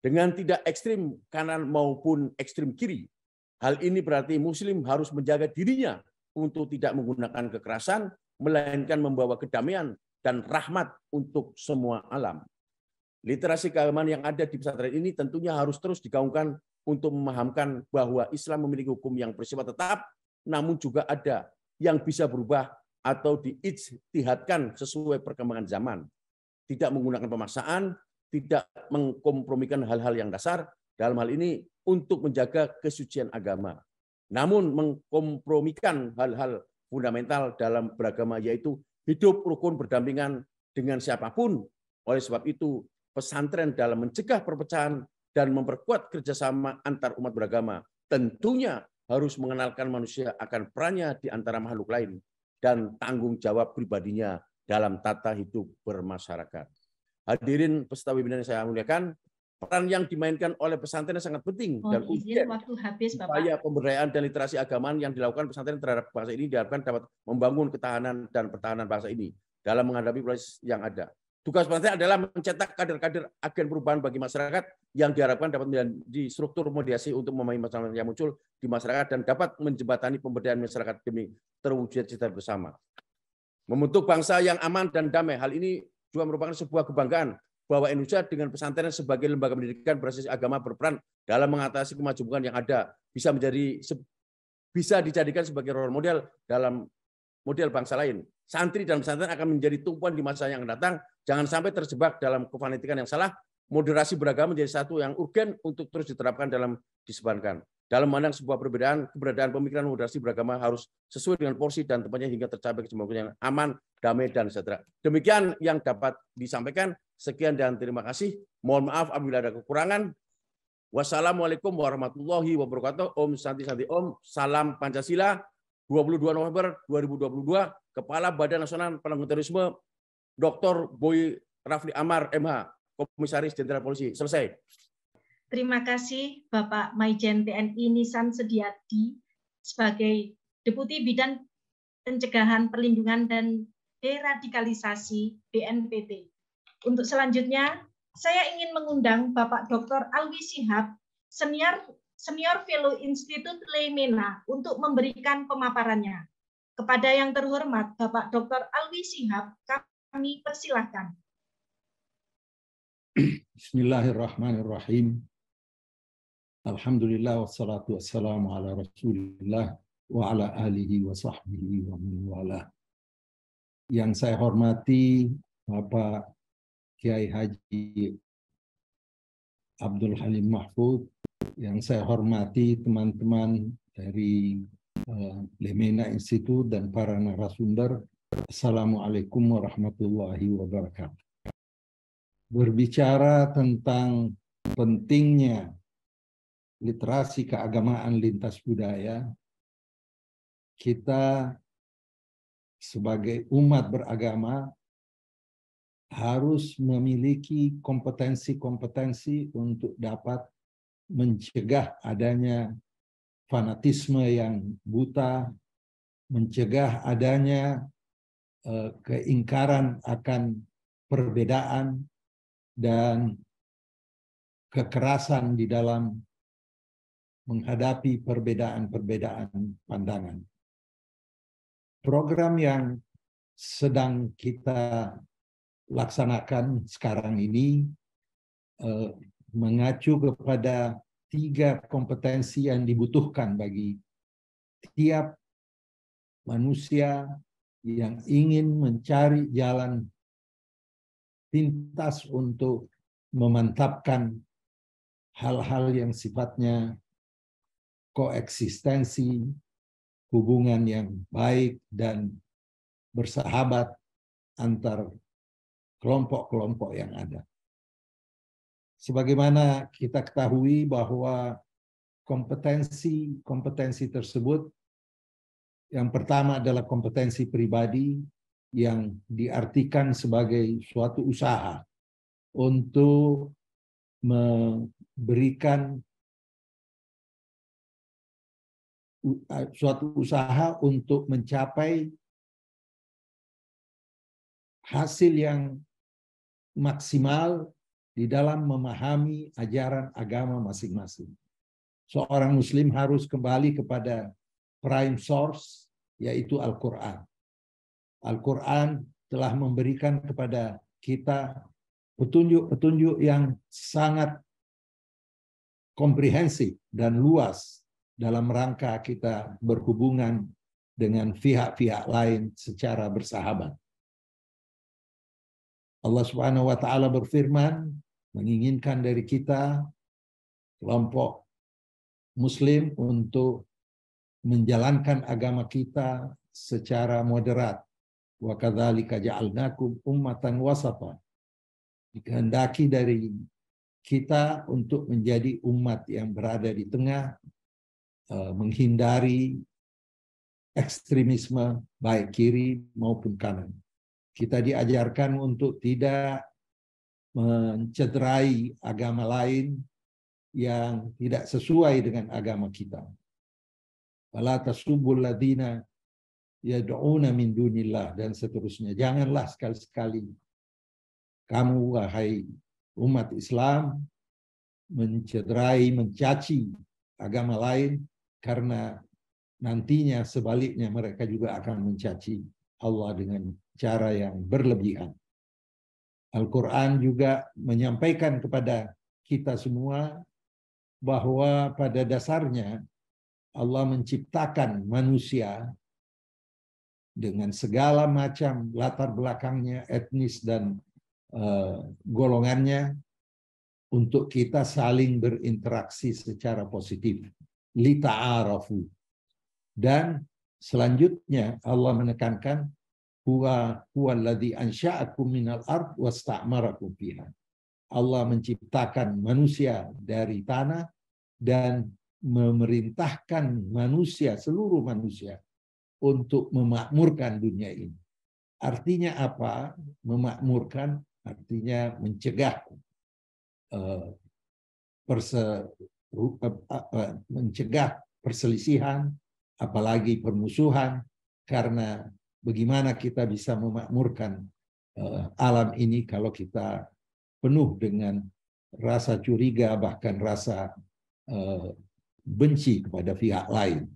D: dengan tidak ekstrim kanan maupun ekstrim kiri. Hal ini berarti Muslim harus menjaga dirinya untuk tidak menggunakan kekerasan, melainkan membawa kedamaian dan rahmat untuk semua alam. Literasi keagamaan yang ada di pesantren ini tentunya harus terus digaungkan untuk memahamkan bahwa Islam memiliki hukum yang bersifat tetap, namun juga ada yang bisa berubah atau diijtihadkan sesuai perkembangan zaman. Tidak menggunakan pemaksaan, tidak mengkompromikan hal-hal yang dasar, dalam hal ini untuk menjaga kesucian agama. Namun mengkompromikan hal-hal fundamental dalam beragama, yaitu hidup rukun berdampingan dengan siapapun. Oleh sebab itu, pesantren dalam mencegah perpecahan dan memperkuat kerjasama antar umat beragama tentunya harus mengenalkan manusia akan perannya di antara makhluk lain dan tanggung jawab pribadinya dalam tata hidup bermasyarakat. Hadirin peserta webinar yang saya muliakan, peran yang dimainkan oleh pesantren sangat penting dan urgen.
A: Waktu habis, Bapak.
D: Upaya pemberdayaan dan literasi agamaan yang dilakukan pesantren terhadap bangsa ini diharapkan dapat membangun ketahanan dan pertahanan bangsa ini dalam menghadapi proses yang ada. Tugas pesantren adalah mencetak kader-kader agen perubahan bagi masyarakat yang diharapkan dapat menjadi struktur mediasi untuk memahami masalah yang muncul di masyarakat dan dapat menjembatani pemberdayaan masyarakat demi terwujudnya cita bersama. Membentuk bangsa yang aman dan damai, hal ini juga merupakan sebuah kebanggaan bahwa Indonesia dengan pesantren sebagai lembaga pendidikan berbasis agama berperan dalam mengatasi kemajuan yang ada, bisa dijadikan sebagai role model dalam model bangsa lain. Santri dan pesantren akan menjadi tumpuan di masa yang akan datang. Jangan sampai terjebak dalam kefanatikan yang salah. Moderasi beragama menjadi satu yang urgen untuk terus diterapkan dalam disebarkan. Dalam memandang sebuah keberadaan pemikiran moderasi beragama harus sesuai dengan porsi dan tempatnya hingga tercapai keseimbangan yang aman, damai, dan sejahtera. Demikian yang dapat disampaikan. Sekian dan terima kasih. Mohon maaf apabila ada kekurangan. Wassalamualaikum warahmatullahi wabarakatuh. Om Santi Santi Om. Salam Pancasila. 22 November 2022. Kepala Badan Nasional Penanggulangan Terorisme Dr. Boy Rafli Amar MH, Komisaris Jenderal Polisi. Selesai.
A: Terima kasih Bapak Maijen TNI Nisan Sediati sebagai Deputi Bidang Pencegahan, Perlindungan, dan Deradikalisasi BNPT. Untuk selanjutnya, saya ingin mengundang Bapak Dr. Alwi Shihab, Senior Fellow Institut Lemena, untuk memberikan pemaparannya. Kepada yang terhormat Bapak Dr. Alwi Shihab, kami persilahkan.
E: Bismillahirrahmanirrahim. Alhamdulillah wassalatu wassalamu ala Rasulillah wa ala alihi wa sahbihi wa man wala. Yang saya hormati Bapak Kiai Haji Abdul Halim Mahfud, yang saya hormati teman-teman dari Lemena Institute dan para narasumber. Assalamualaikum warahmatullahi wabarakatuh. Berbicara tentang pentingnya literasi keagamaan lintas budaya, kita sebagai umat beragama harus memiliki kompetensi-kompetensi untuk dapat mencegah adanya fanatisme yang buta, mencegah adanya keingkaran akan perbedaan dan kekerasan di dalam menghadapi perbedaan-perbedaan pandangan. Program yang sedang kita laksanakan sekarang ini mengacu kepada 3 kompetensi yang dibutuhkan bagi tiap manusia yang ingin mencari jalan pintas untuk memantapkan hal-hal yang sifatnya koeksistensi, hubungan yang baik dan bersahabat antar kelompok-kelompok yang ada. Sebagaimana kita ketahui bahwa kompetensi tersebut, yang pertama adalah kompetensi pribadi yang diartikan sebagai suatu usaha untuk memberikan suatu usaha untuk mencapai hasil yang maksimal di dalam memahami ajaran agama masing-masing. Seorang Muslim harus kembali kepada prime source, yaitu Al-Quran. Al-Quran telah memberikan kepada kita petunjuk-petunjuk yang sangat komprehensif dan luas dalam rangka kita berhubungan dengan pihak-pihak lain secara bersahabat. Allah Subhanahu wa taala berfirman, menginginkan dari kita kelompok Muslim untuk menjalankan agama kita secara moderat. Wa kadzalika ja'alnakum ummatan wasata. Dikehendaki dari kita untuk menjadi umat yang berada di tengah, menghindari ekstremisme baik kiri maupun kanan. Kita diajarkan untuk tidak mencederai agama lain yang tidak sesuai dengan agama kita. Wala tasubbul ladzina yad'una min dunillah, dan seterusnya. Janganlah sekali-sekali kamu, wahai umat Islam, mencederai, mencaci agama lain, karena nantinya sebaliknya mereka juga akan mencaci Allah dengan cara yang berlebihan. Al-Quran juga menyampaikan kepada kita semua bahwa pada dasarnya Allah menciptakan manusia dengan segala macam latar belakangnya, etnis dan golongannya, untuk kita saling berinteraksi secara positif. Lita'arafu. Dan selanjutnya Allah menekankan huwallazi ansha'akum minal ard wasta'marakum fiha. Allah menciptakan manusia dari tanah dan memerintahkan manusia, seluruh manusia, untuk memakmurkan dunia ini. Artinya apa? Memakmurkan artinya mencegah mencegah perselisihan, apalagi permusuhan, karena bagaimana kita bisa memakmurkan alam ini kalau kita penuh dengan rasa curiga, bahkan rasa benci kepada pihak lain.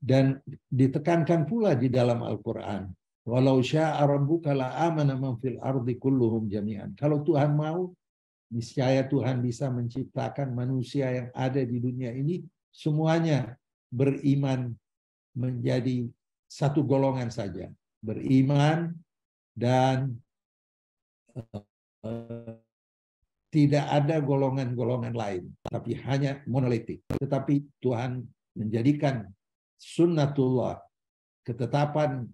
E: Dan ditekankan pula di dalam Al-Quran, walau syaa rabbuka la amana man fil ardi kulluhum jami'an. Kalau Tuhan mau, niscaya Tuhan bisa menciptakan manusia yang ada di dunia ini semuanya beriman menjadi satu golongan saja, beriman dan tidak ada golongan-golongan lain, tapi hanya monolitik. Tetapi Tuhan menjadikan sunnatullah, ketetapan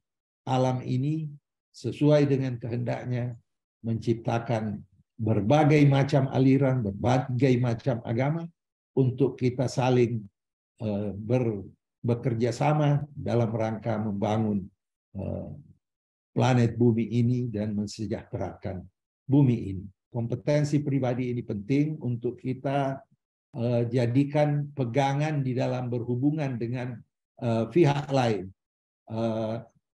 E: alam ini sesuai dengan kehendaknya, menciptakan berbagai macam aliran, berbagai macam agama untuk kita saling bekerja sama dalam rangka membangun planet bumi ini dan mensejahterakan bumi ini. Kompetensi pribadi ini penting untuk kita jadikan pegangan di dalam berhubungan dengan pihak lain.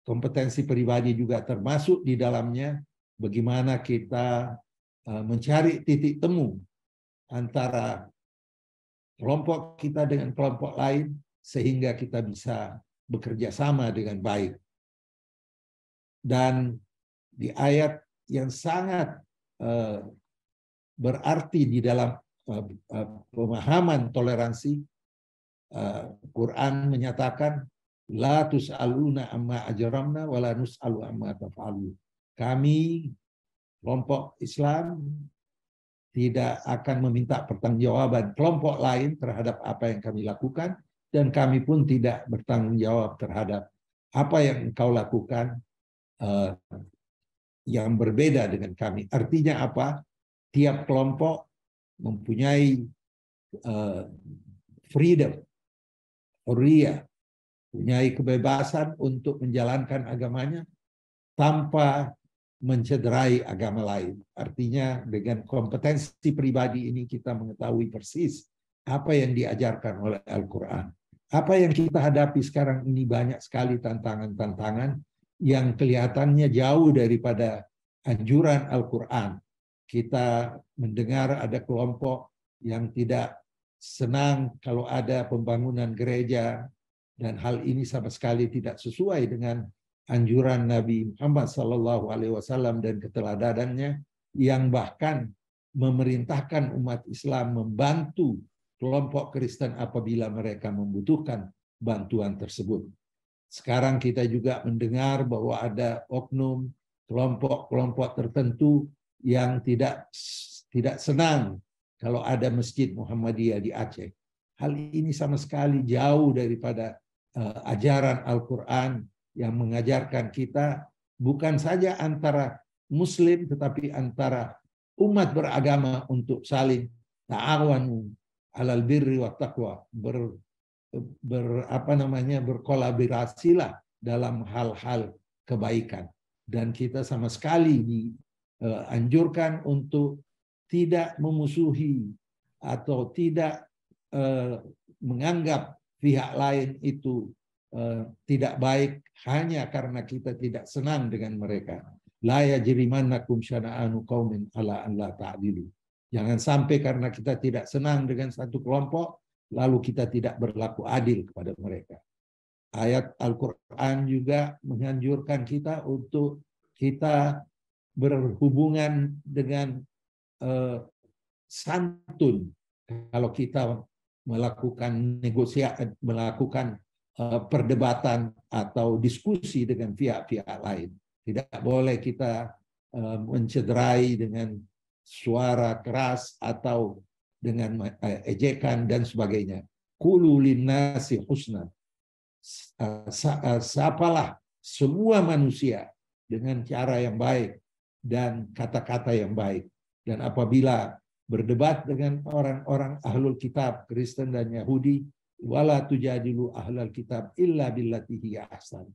E: Kompetensi pribadi juga termasuk di dalamnya bagaimana kita mencari titik temu antara kelompok kita dengan kelompok lain sehingga kita bisa bekerja sama dengan baik. Dan di ayat yang sangat berarti di dalam pemahaman toleransi, Quran menyatakan la tus'aluna amma ajramna wa la nus'alu amma taf'alu. Kami kelompok Islam tidak akan meminta pertanggungjawaban kelompok lain terhadap apa yang kami lakukan, dan kami pun tidak bertanggung jawab terhadap apa yang engkau lakukan yang berbeda dengan kami. Artinya apa? Tiap kelompok mempunyai freedom, hurriyah, punya kebebasan untuk menjalankan agamanya tanpa mencederai agama lain. Artinya dengan kompetensi pribadi ini kita mengetahui persis apa yang diajarkan oleh Al-Quran. Apa yang kita hadapi sekarang ini banyak sekali tantangan-tantangan yang kelihatannya jauh daripada anjuran Al-Quran. Kita mendengar ada kelompok yang tidak senang kalau ada pembangunan gereja, dan hal ini sama sekali tidak sesuai dengan anjuran Nabi Muhammad SAW dan keteladadannya, yang bahkan memerintahkan umat Islam membantu kelompok Kristen apabila mereka membutuhkan bantuan tersebut. Sekarang kita juga mendengar bahwa ada oknum kelompok-kelompok tertentu yang tidak senang kalau ada Masjid Muhammadiyah di Aceh. Hal ini sama sekali jauh daripada ajaran Al-Quran yang mengajarkan kita bukan saja antara Muslim, tetapi antara umat beragama untuk saling ta'awanu alal birri wa taqwa, berkolaborasilah dalam hal-hal kebaikan. Dan kita sama sekali dianjurkan untuk tidak memusuhi atau tidak menganggap pihak lain itu tidak baik hanya karena kita tidak senang dengan mereka. La yajrimannakum syana'anu qaumin ala an la ta'dilu. Jangan sampai karena kita tidak senang dengan satu kelompok lalu kita tidak berlaku adil kepada mereka. Ayat Al-Quran juga menganjurkan kita untuk kita berhubungan dengan santun kalau kita melakukan negosiasi, melakukan perdebatan atau diskusi dengan pihak-pihak lain. Tidak boleh kita mencederai dengan suara keras atau dengan ejekan dan sebagainya. Qulu linnasi husna. Sapalah semua manusia dengan cara yang baik dan kata-kata yang baik. Dan apabila berdebat dengan orang-orang ahlul kitab, Kristen dan Yahudi, wala tujadilu ahlul kitab illa billati hiya ahsan.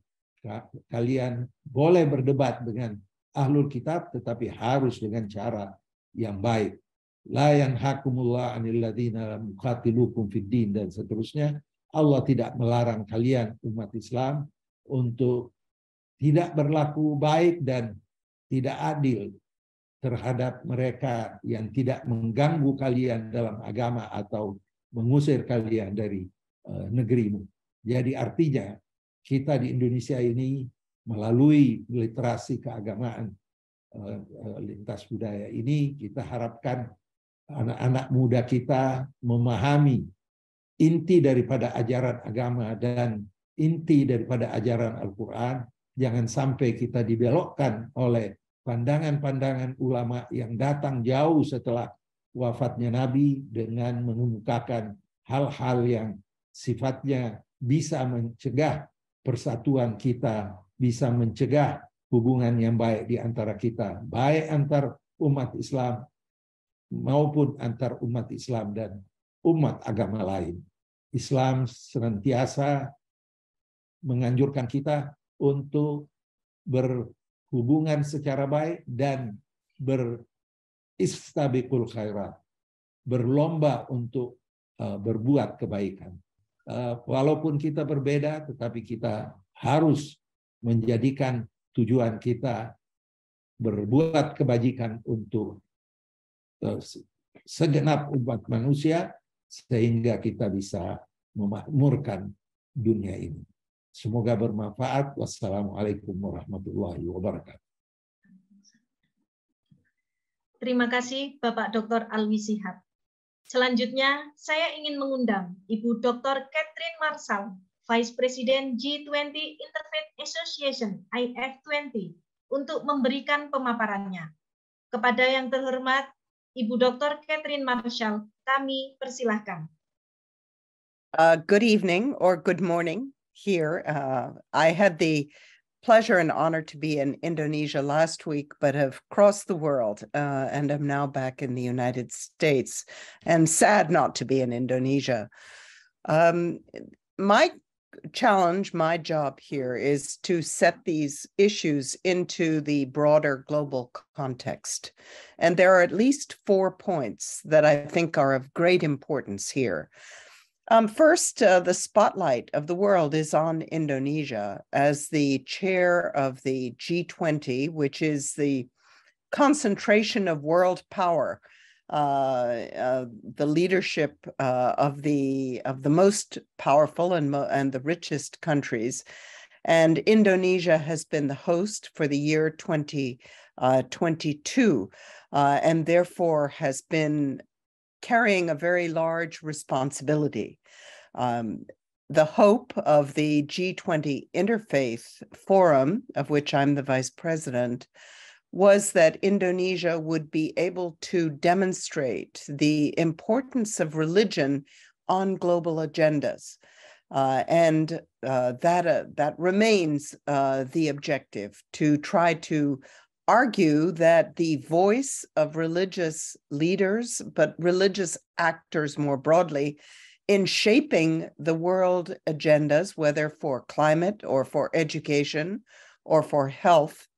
E: Kalian boleh berdebat dengan ahlul kitab, tetapi harus dengan cara yang baik. La yanhakumullah 'anil ladzina muqatilukum fid din, dan seterusnya. Allah tidak melarang kalian umat Islam untuk tidak berlaku baik dan tidak adil terhadap mereka yang tidak mengganggu kalian dalam agama atau mengusir kalian dari negerimu. Jadi artinya kita di Indonesia ini melalui literasi keagamaan lintas budaya ini, kita harapkan anak-anak muda kita memahami inti daripada ajaran agama dan inti daripada ajaran Al-Quran. Jangan sampai kita dibelokkan oleh pandangan-pandangan ulama yang datang jauh setelah wafatnya Nabi dengan mengemukakan hal-hal yang sifatnya bisa mencegah persatuan kita, bisa mencegah hubungan yang baik di antara kita, baik antar umat Islam maupun antar umat Islam dan umat agama lain. Islam senantiasa menganjurkan kita untuk berhubungan secara baik dan beristabiqul khairat, berlomba untuk berbuat kebaikan. Walaupun kita berbeda, tetapi kita harus menjadikan tujuan kita berbuat kebajikan untuk segenap umat manusia, sehingga kita bisa memakmurkan dunia ini. Semoga bermanfaat. Wassalamualaikum warahmatullahi wabarakatuh.
A: Terima kasih Bapak Dr. Alwi Shihab. Selanjutnya, saya ingin mengundang Ibu Dr. Catherine Marshall, Vice President G20 Interfaith Association IF20, untuk memberikan pemaparannya. Kepada yang terhormat Ibu Dr. Catherine Marshall, kami persilahkan.
F: Good evening or good morning here. I had the pleasure and honor to be in Indonesia last week, but have crossed the world and am now back in the United States, and sad not to be in Indonesia. My challenge, my job here is to set these issues into the broader global context. And there are at least 4 points that I think are of great importance here. First, the spotlight of the world is on Indonesia as the chair of the G20, which is the concentration of world power, the leadership of the most powerful and the richest countries. And Indonesia has been the host for the year 2022, and therefore has been carrying a very large responsibility. The hope of the G20 Interfaith Forum, of which I'm the vice president, was that Indonesia would be able to demonstrate the importance of religion on global agendas. And that remains the objective, to try to argue that the voice of religious leaders, but religious actors more broadly, in shaping the world agendas, whether for climate or for education or for health,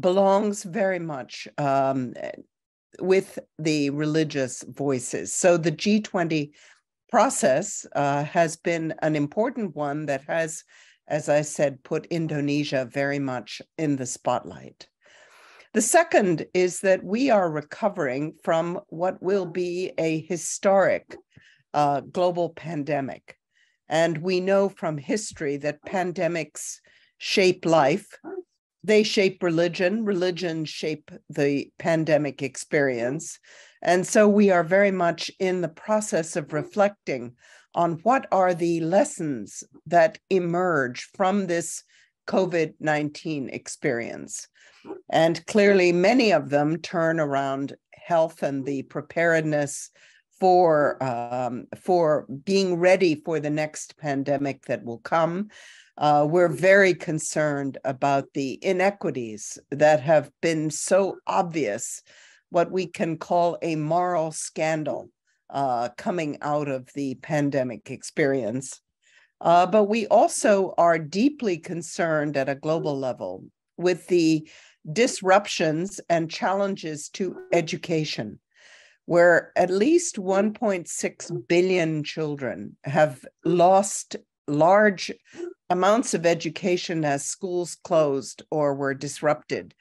F: belongs very much with the religious voices. So the G20 process has been an important one that has, as I said, put Indonesia very much in the spotlight. The second is that we are recovering from what will be a historic global pandemic. And we know from history that pandemics shape life they shape religion. Religion shape the pandemic experience. And so we are very much in the process of reflecting on what are the lessons that emerge from this COVID-19 experience. And clearly, many of them turn around health and the preparedness for being ready for the next pandemic that will come. We're very concerned about the inequities that have been so obvious, what we can call a moral scandal coming out of the pandemic experience. But we also are deeply concerned at a global level with the disruptions and challenges to education, where at least 1.6 billion children have lost large amounts of education as schools closed or were disrupted.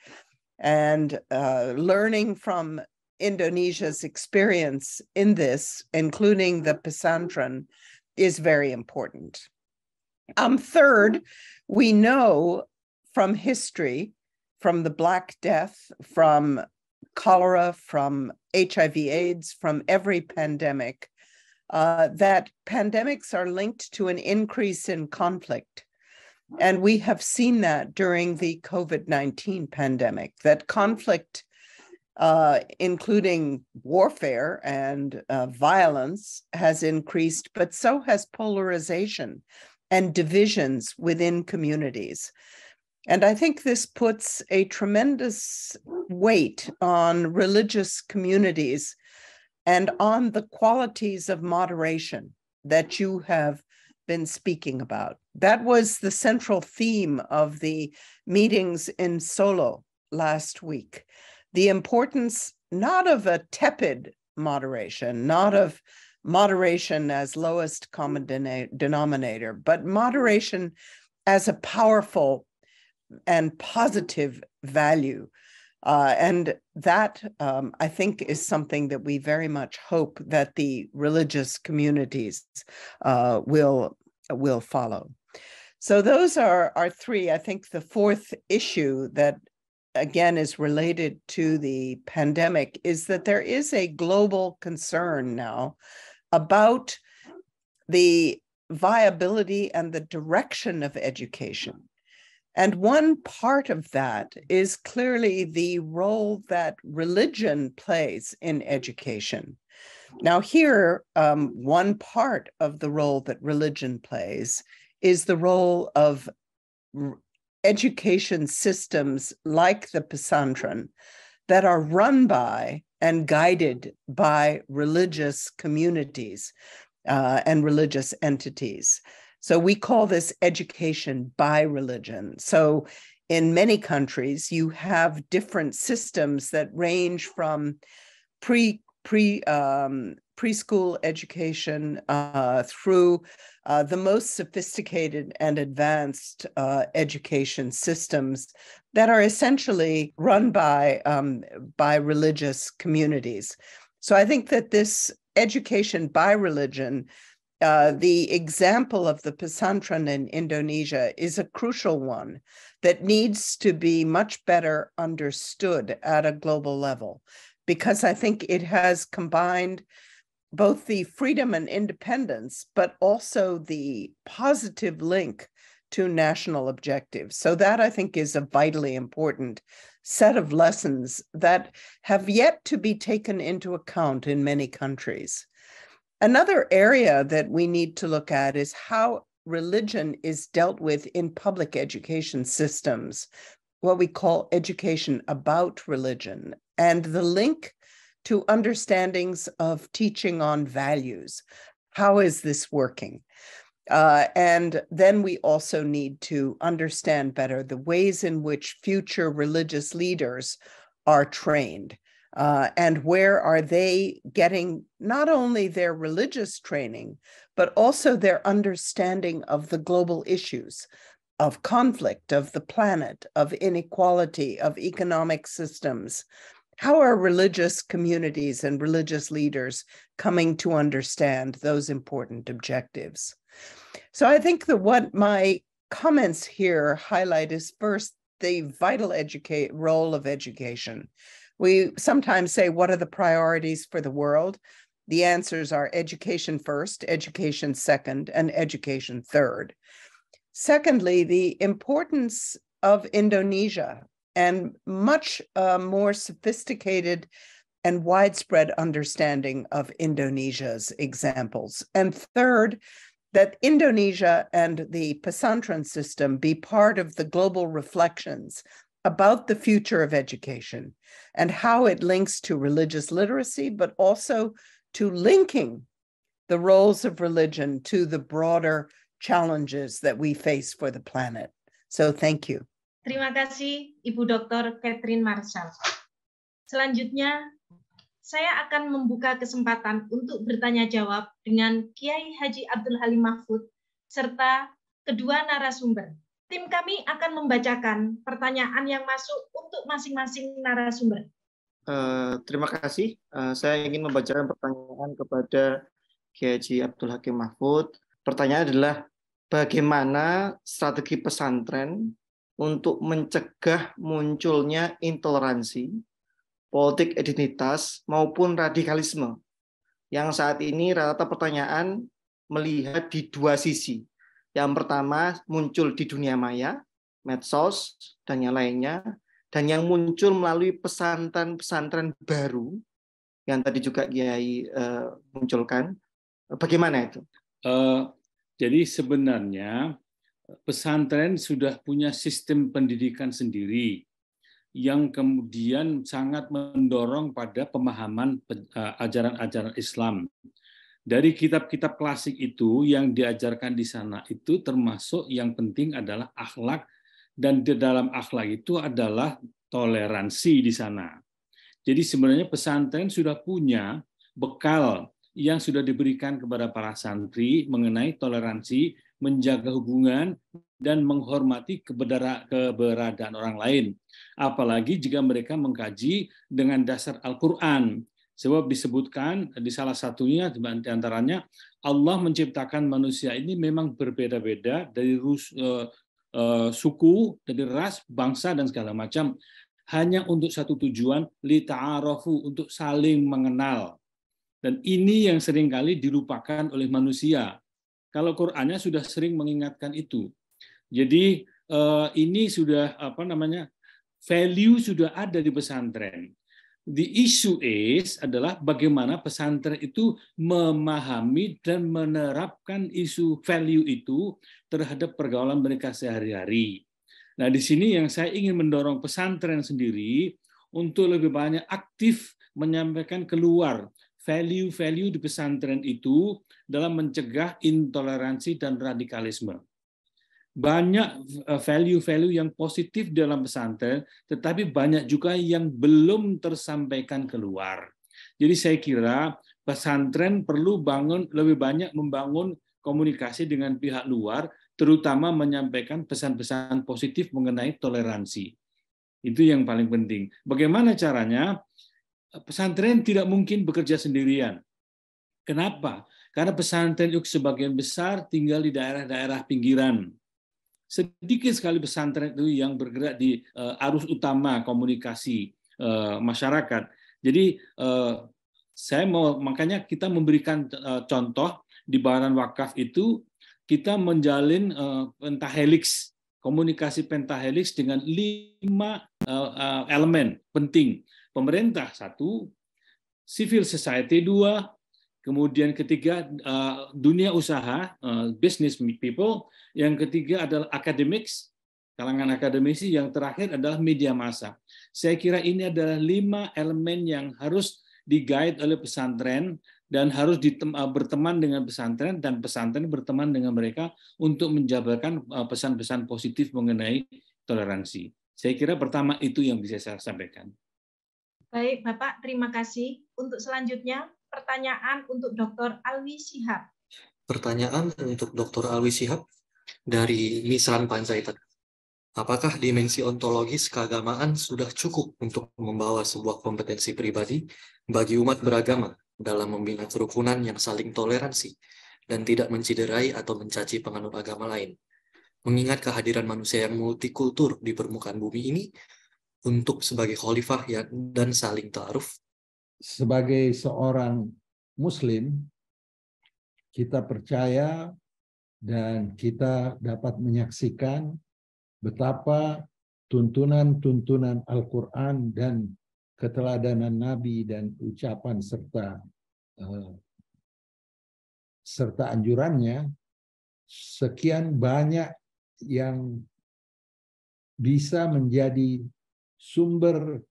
F: And learning from Indonesia's experience in this, including the pesantren, is very important. Third, we know from history, from the Black Death, from cholera, from HIV/AIDS, from every pandemic, that pandemics are linked to an increase in conflict. And we have seen that during the COVID-19 pandemic, that conflict, including warfare and violence, has increased, but so has polarization and divisions within communities. And I think this puts a tremendous weight on religious communities and on the qualities of moderation that you have been speaking about. That was the central theme of the meetings in Solo last week. The importance not of a tepid moderation, not of moderation as lowest common denominator, but moderation as a powerful and positive value. And that, I think, is something that we very much hope that the religious communities will follow. So those are our three. I think the fourth issue that, again, is related to the pandemic is that there is a global concern now about the viability and the direction of education. And one part of that is clearly the role that religion plays in education. Now here, one part of the role that religion plays is the role of education systems like the pesantren that are run by and guided by religious communities and religious entities. So we call this education by religion. So in many countries, you have different systems that range from preschool education through the most sophisticated and advanced education systems that are essentially run by religious communities. So I think that this education by religion, the example of the pesantren in Indonesia, is a crucial one that needs to be much better understood at a global level, because I think it has combined both the freedom and independence, but also the positive link to national objectives. So that, I think, is a vitally important set of lessons that have yet to be taken into account in many countries. Another area that we need to look at is how religion is dealt with in public education systems, what we call education about religion, and the link to understandings of teaching on values. How is this working? And then we also need to understand better the ways in which future religious leaders are trained. And where are they getting not only their religious training, but also their understanding of the global issues of conflict, of the planet, of inequality, of economic systems. How are religious communities and religious leaders coming to understand those important objectives? So I think that what my comments here highlight is first the vital role of education. We sometimes say, what are the priorities for the world? The answers are education first, education second, and education third. Secondly, the importance of Indonesia and much more sophisticated and widespread understanding of Indonesia's examples. And third, that Indonesia and the pesantren system be part of the global reflections about the future of education and how it links to religious literacy, but also to linking the roles of religion to the broader challenges that we face for the planet. So thank you.
A: Terima kasih, Ibu Dr. Catherine Marshall. Selanjutnya, saya akan membuka kesempatan untuk bertanya jawab dengan Kiai Haji Abdul Halim Mahfud serta kedua narasumber. Tim kami akan membacakan pertanyaan yang masuk untuk masing-masing narasumber.
G: Terima kasih. Saya ingin membacakan pertanyaan kepada Kiai Haji Abdul Hakim Mahfud. Pertanyaan adalah, bagaimana strategi pesantren untuk mencegah munculnya intoleransi, politik identitas, maupun radikalisme yang saat ini rata-rata pertanyaan melihat di dua sisi. Yang pertama muncul di dunia maya, medsos, dan yang lainnya, dan yang muncul melalui pesantren-pesantren baru yang tadi juga Kiai munculkan. Bagaimana itu?
C: Jadi sebenarnya pesantren sudah punya sistem pendidikan sendiri yang kemudian sangat mendorong pada pemahaman ajaran-ajaran Islam. Dari kitab-kitab klasik itu yang diajarkan di sana itu termasuk yang penting adalah akhlak, dan di dalam akhlak itu adalah toleransi di sana. Jadi sebenarnya pesantren sudah punya bekal yang sudah diberikan kepada para santri mengenai toleransi, menjaga hubungan, dan menghormati keberadaan orang lain. Apalagi jika mereka mengkaji dengan dasar Al-Quran. Sebab disebutkan di salah satunya, di antaranya, Allah menciptakan manusia ini memang berbeda-beda dari suku, dari ras, bangsa, dan segala macam. Hanya untuk satu tujuan, lita'arafu, untuk saling mengenal. Dan ini yang seringkali dilupakan oleh manusia. Kalau Qur'annya sudah sering mengingatkan itu. Jadi ini sudah value sudah ada di pesantren. The issue adalah bagaimana pesantren itu memahami dan menerapkan isu value itu terhadap pergaulan mereka sehari-hari. Nah, di sini yang saya ingin mendorong pesantren sendiri untuk lebih banyak aktif menyampaikan keluar value-value di pesantren itu dalam mencegah intoleransi dan radikalisme. Banyak value-value yang positif dalam pesantren, tetapi banyak juga yang belum tersampaikan keluar. Jadi saya kira pesantren perlu lebih banyak membangun komunikasi dengan pihak luar, terutama menyampaikan pesan-pesan positif mengenai toleransi. Itu yang paling penting. Bagaimana caranya? Pesantren tidak mungkin bekerja sendirian. Kenapa? Karena pesantren itu sebagian besar tinggal di daerah-daerah pinggiran. Sedikit sekali pesantren itu yang bergerak di arus utama komunikasi masyarakat. Jadi makanya kita memberikan contoh di Baran Wakaf itu kita menjalin pentahelix, komunikasi pentahelix dengan 5 elemen penting. Pemerintah 1, civil society 2, kemudian ketiga dunia usaha, business people, yang ketiga adalah academics, kalangan akademisi, yang terakhir adalah media massa. Saya kira ini adalah 5 elemen yang harus di-guide oleh pesantren dan harus berteman dengan pesantren, dan pesantren berteman dengan mereka untuk menjabarkan pesan-pesan positif mengenai toleransi. Saya kira pertama itu yang bisa saya sampaikan.
A: Baik, Bapak, terima kasih. Untuk selanjutnya, pertanyaan untuk Dr. Alwi Shihab.
H: Pertanyaan untuk Dr. Alwi Shihab dari Misran Panjaitan. Apakah dimensi ontologis keagamaan sudah cukup untuk membawa sebuah kompetensi pribadi bagi umat beragama dalam membina kerukunan yang saling toleransi dan tidak menciderai atau mencaci penganut agama lain? mengingat kehadiran manusia yang multikultur di permukaan bumi ini untuk sebagai khalifah dan saling ta'aruf?
E: Sebagai seorang Muslim, kita percaya dan kita dapat menyaksikan betapa tuntunan-tuntunan Al-Quran dan keteladanan Nabi dan ucapan serta anjurannya sekian banyak yang bisa menjadi sumber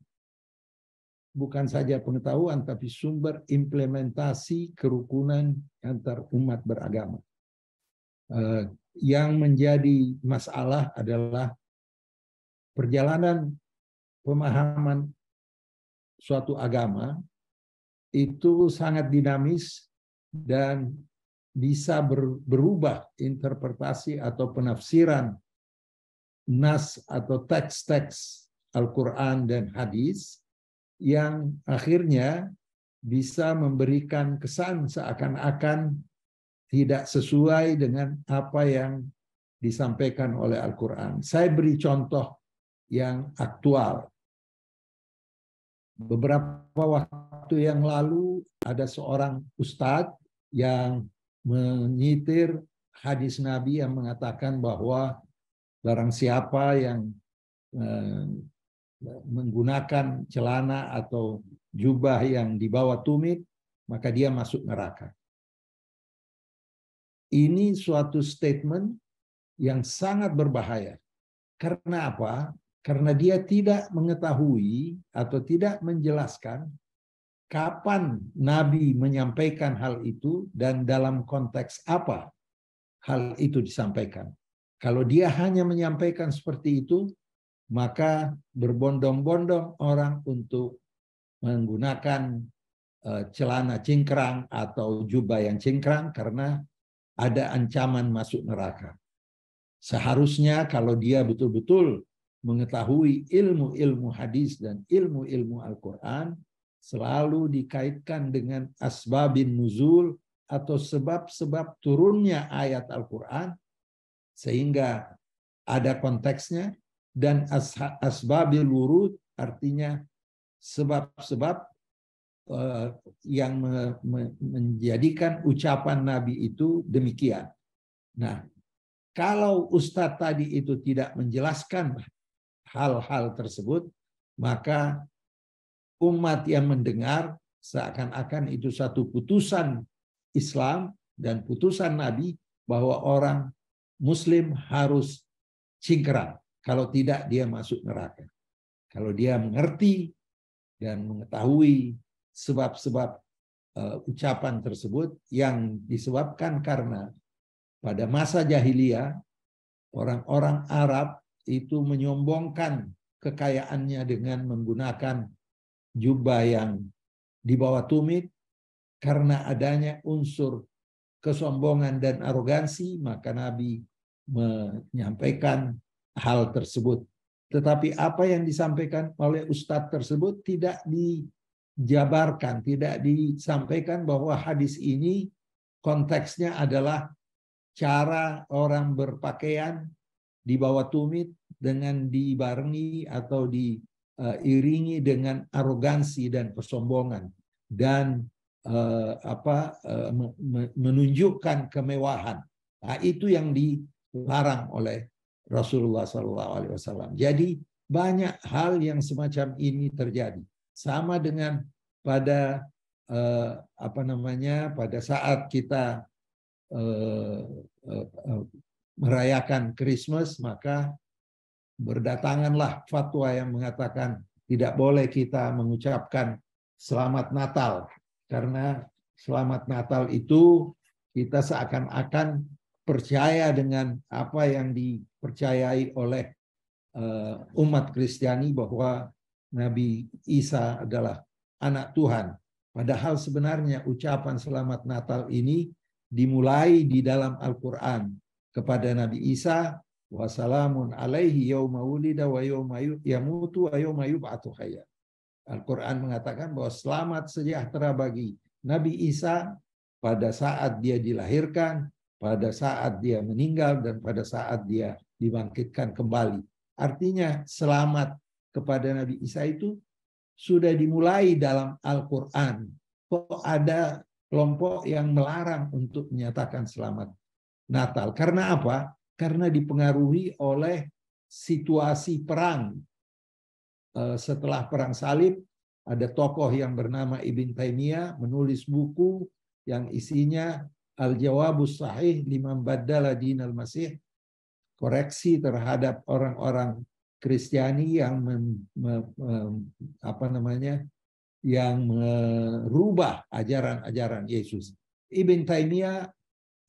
E: bukan saja pengetahuan tapi sumber implementasi kerukunan antar umat beragama. Yang menjadi masalah adalah perjalanan pemahaman suatu agama itu sangat dinamis dan bisa berubah interpretasi atau penafsiran nas atau teks-teks Al-Quran dan hadis yang akhirnya bisa memberikan kesan seakan-akan tidak sesuai dengan apa yang disampaikan oleh Al-Quran. Saya beri contoh yang aktual. Beberapa waktu yang lalu ada seorang ustadz yang menyitir hadis Nabi yang mengatakan bahwa barang siapa yang menggunakan celana atau jubah yang di bawah tumit, maka dia masuk neraka. Ini suatu statement yang sangat berbahaya. Karena apa? Karena dia tidak mengetahui atau tidak menjelaskan kapan Nabi menyampaikan hal itu dan dalam konteks apa hal itu disampaikan. Kalau dia hanya menyampaikan seperti itu, maka berbondong-bondong orang untuk menggunakan celana cingkrang atau jubah yang cingkrang karena ada ancaman masuk neraka. Seharusnya kalau dia betul-betul mengetahui ilmu-ilmu hadis dan ilmu-ilmu Al-Quran, selalu dikaitkan dengan asbabin nuzul atau sebab-sebab turunnya ayat Al-Quran, sehingga ada konteksnya, dan asbabil wurud artinya sebab-sebab yang menjadikan ucapan Nabi itu demikian. Nah, kalau Ustadz tadi itu tidak menjelaskan hal-hal tersebut, maka umat yang mendengar seakan-akan itu satu putusan Islam dan putusan Nabi bahwa orang Muslim harus cingkrang. Kalau tidak, dia masuk neraka. Kalau dia mengerti dan mengetahui sebab-sebab ucapan tersebut yang disebabkan karena pada masa jahiliyah orang-orang Arab itu menyombongkan kekayaannya dengan menggunakan jubah yang di bawah tumit karena adanya unsur kesombongan dan arogansi, maka Nabi menyampaikan hal tersebut. Tetapi apa yang disampaikan oleh Ustadz tersebut tidak dijabarkan, tidak disampaikan bahwa hadis ini konteksnya adalah cara orang berpakaian di bawah tumit dengan dibarengi atau diiringi dengan arogansi dan kesombongan dan menunjukkan kemewahan. Nah, itu yang dilarang oleh Rasulullah SAW. Jadi banyak hal yang semacam ini terjadi. Sama dengan pada pada saat kita merayakan Christmas, maka berdatanganlah fatwa yang mengatakan tidak boleh kita mengucapkan Selamat Natal, karena Selamat Natal itu kita seakan-akan percaya dengan apa yang dipercayai oleh umat Kristiani bahwa Nabi Isa adalah anak Tuhan. Padahal sebenarnya ucapan Selamat Natal ini dimulai di dalam Al-Quran kepada Nabi Isa, wassalamun alaihi yauma wulida wa yauma yamutu wa yauma yub'atsu hayya. Al-Quran mengatakan bahwa selamat sejahtera bagi Nabi Isa pada saat dia dilahirkan, pada saat dia meninggal dan pada saat dia dibangkitkan kembali. Artinya selamat kepada Nabi Isa itu sudah dimulai dalam Al-Quran. Kok ada kelompok yang melarang untuk menyatakan selamat Natal? Karena apa? Karena dipengaruhi oleh situasi perang. Setelah perang salib, ada tokoh yang bernama Ibn Taimiyah menulis buku yang isinya Al-Jawabus Sahih liman baddala dinal Masih, koreksi terhadap orang-orang Kristiani yang yang merubah ajaran-ajaran Yesus. Ibn Taimiyah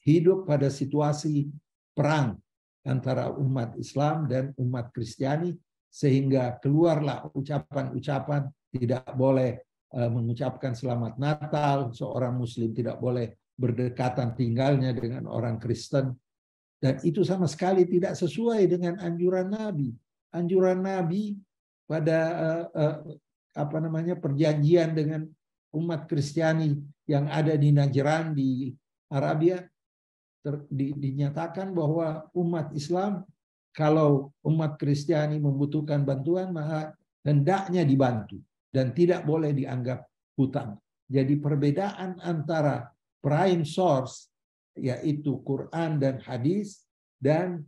E: hidup pada situasi perang antara umat Islam dan umat Kristiani, sehingga keluarlah ucapan-ucapan tidak boleh mengucapkan selamat Natal, seorang Muslim tidak boleh berdekatan tinggalnya dengan orang Kristen, dan itu sama sekali tidak sesuai dengan anjuran Nabi. Anjuran Nabi pada perjanjian dengan umat Kristiani yang ada di Najran di Arabia dinyatakan bahwa umat Islam, kalau umat Kristiani membutuhkan bantuan, maka hendaknya dibantu dan tidak boleh dianggap hutang. Jadi perbedaan antara prime source yaitu Quran dan hadis dan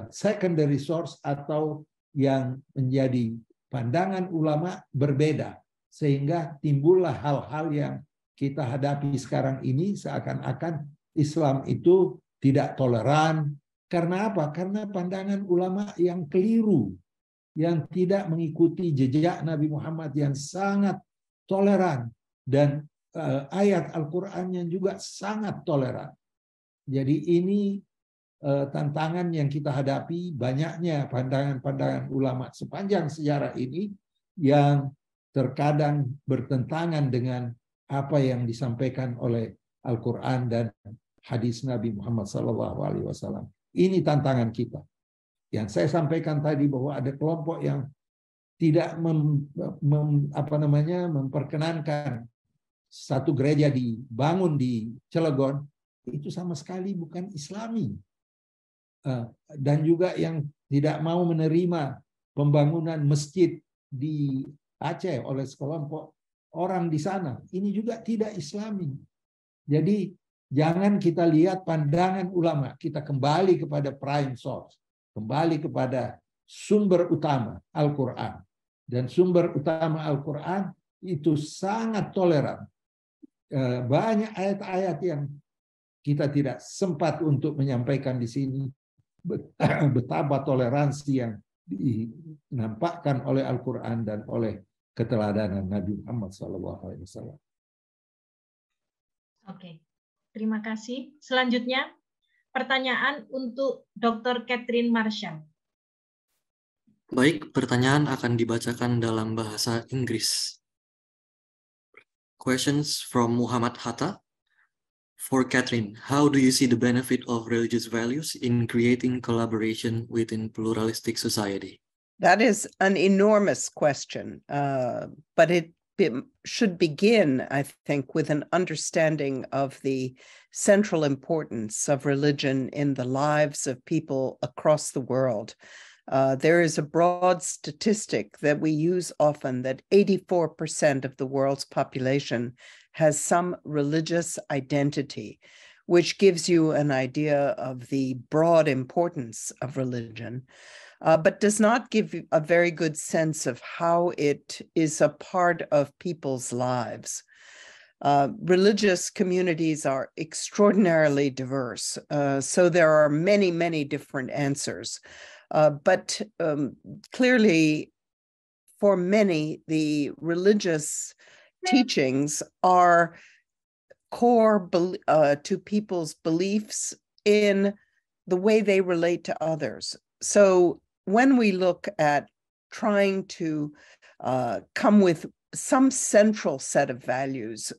E: secondary source atau yang menjadi pandangan ulama berbeda, sehingga timbullah hal-hal yang kita hadapi sekarang ini, seakan-akan Islam itu tidak toleran. Karena apa? Karena pandangan ulama yang keliru, yang tidak mengikuti jejak Nabi Muhammad yang sangat toleran, dan ayat Al-Quran yang juga sangat toleran. Jadi ini tantangan yang kita hadapi, banyaknya pandangan-pandangan ulama sepanjang sejarah ini yang terkadang bertentangan dengan apa yang disampaikan oleh Al-Quran dan hadis Nabi Muhammad SAW. Ini tantangan kita. Yang saya sampaikan tadi bahwa ada kelompok yang tidak memperkenankan satu gereja dibangun di Cilegon, itu sama sekali bukan Islami. Dan juga yang tidak mau menerima pembangunan masjid di Aceh oleh sekelompok orang di sana, ini juga tidak Islami. Jadi jangan kita lihat pandangan ulama, kita kembali kepada prime source, kembali kepada sumber utama Al-Quran. Dan sumber utama Al-Quran itu sangat toleran. Banyak ayat-ayat yang kita tidak sempat untuk menyampaikan di sini, betapa toleransi yang dinampakkan oleh Al-Quran dan oleh keteladanan Nabi Muhammad SAW.
A: Oke, terima kasih. Selanjutnya, pertanyaan untuk Dr. Catherine Marshall.
H: Baik, pertanyaan akan dibacakan dalam bahasa Inggris. Questions from Muhammad Hatta. For Catherine, how do you see the benefit of religious values in creating collaboration within pluralistic society?
F: That is an enormous question, but it should begin, I think, with an understanding of the central importance of religion in the lives of people across the world. There is a broad statistic that we use often that 84% of the world's population has some religious identity, which gives you an idea of the broad importance of religion, but does not give you a very good sense of how it is a part of people's lives. Religious communities are extraordinarily diverse, so there are many, many different answers. But clearly, for many, the religious teachings are core to people's beliefs in the way they relate to others. So when we look at trying to come with some central set of values,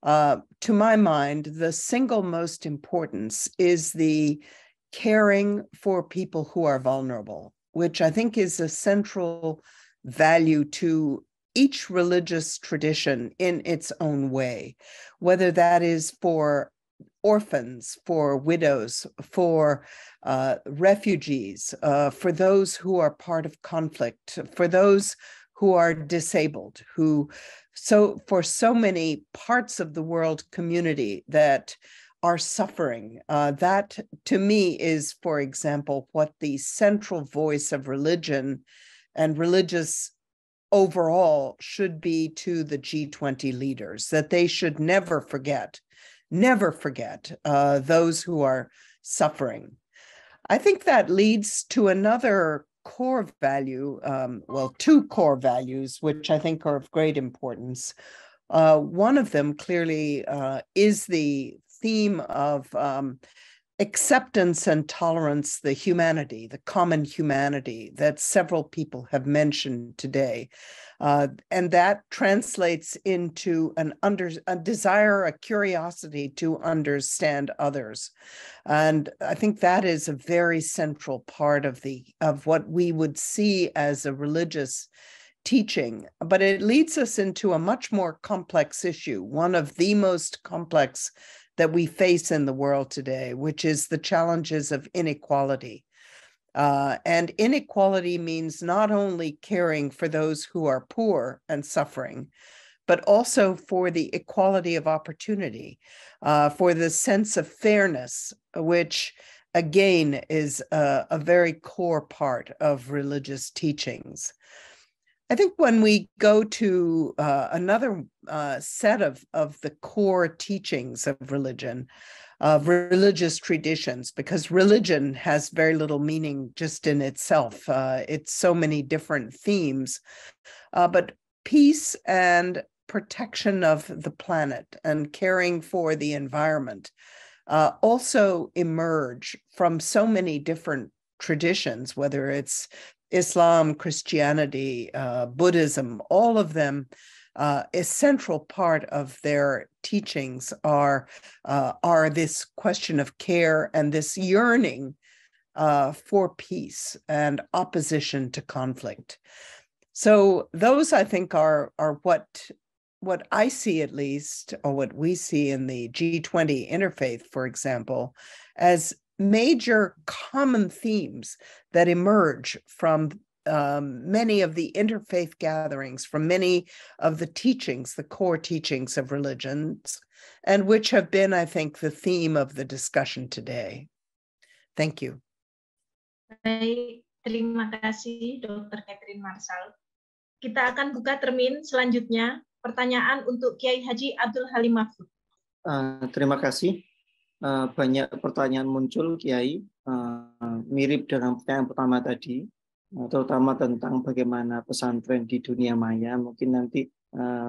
F: to my mind, the single most importance is the caring for people who are vulnerable, which I think is a central value to each religious tradition in its own way, whether that is for orphans, for widows, for refugees, for those who are part of conflict, for those who are disabled, for so many parts of the world community that are suffering. That, to me, is, for example, what the central voice of religion and religious overall should be to the G20 leaders, that they should never forget those who are suffering. I think that leads to another core value, two core values, which I think are of great importance. One of them clearly is the theme of acceptance and tolerance, the common humanity that several people have mentioned today. And that translates into a desire, a curiosity to understand others. And I think that is a very central part of what we would see as a religious teaching. But it leads us into a much more complex issue, one of the most complex that we face in the world today, which is the challenges of inequality. And inequality means not only caring for those who are poor and suffering, but also for the equality of opportunity, for the sense of fairness, which again is a very core part of religious teachings. I think when we go to another set of the core teachings of religion, of religious traditions, because religion has very little meaning just in itself. It's so many different themes, but peace and protection of the planet and caring for the environment also emerge from so many different traditions, whether it's Islam, Christianity, Buddhism, all of them, a central part of their teachings are this question of care and this yearning for peace and opposition to conflict. So those, I think, are what I see, at least, or what we see in the G20 Interfaith, for example, as major common themes that emerge from many of the interfaith gatherings, from many of the teachings, the core teachings of religions, and which have been, I think, the theme of the discussion today. Thank you.
A: Baik, terima kasih Dr. Catherine Marsal. Kita akan buka termin selanjutnya, pertanyaan untuk Kiai Haji Abdul Halim Mahfud.
G: Terima kasih. Banyak pertanyaan muncul, Kiai, mirip dengan pertanyaan pertama tadi, terutama tentang bagaimana pesantren di dunia maya. Mungkin nanti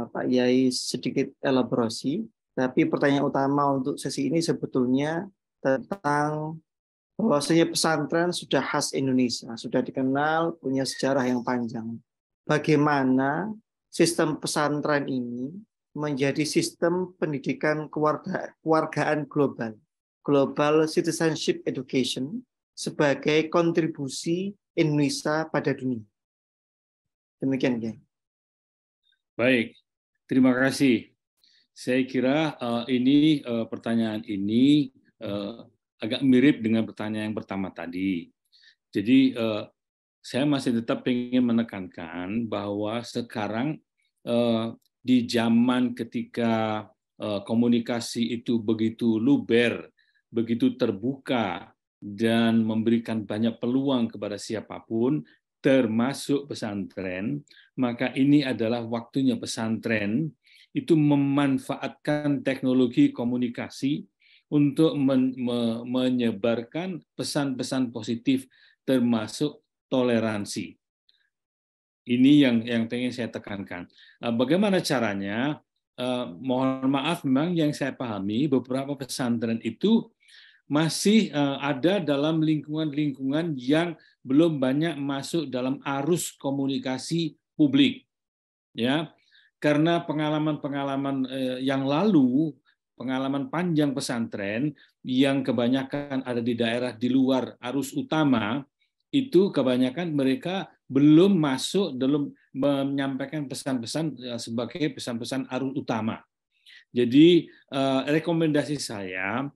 G: Pak Yai sedikit elaborasi, tapi pertanyaan utama untuk sesi ini sebetulnya tentang bahwasanya pesantren sudah khas Indonesia, sudah dikenal, punya sejarah yang panjang. Bagaimana sistem pesantren ini menjadi sistem pendidikan kewargaan global citizenship education sebagai kontribusi Indonesia pada dunia. Demikian, ya.
C: Baik, terima kasih. Saya kira pertanyaan ini agak mirip dengan pertanyaan yang pertama tadi. Jadi saya masih tetap ingin menekankan bahwa sekarang di zaman ketika komunikasi itu begitu luber, begitu terbuka, dan memberikan banyak peluang kepada siapapun, termasuk pesantren, maka ini adalah waktunya pesantren itu memanfaatkan teknologi komunikasi untuk menyebarkan pesan-pesan positif, termasuk toleransi. Ini yang ingin saya tekankan. Bagaimana caranya? Mohon maaf, memang yang saya pahami beberapa pesantren itu masih ada dalam lingkungan-lingkungan yang belum banyak masuk dalam arus komunikasi publik, ya, karena pengalaman-pengalaman yang lalu, pengalaman panjang pesantren yang kebanyakan ada di daerah di luar arus utama, itu kebanyakan mereka belum masuk dalam menyampaikan pesan-pesan sebagai pesan-pesan arus utama. Jadi rekomendasi saya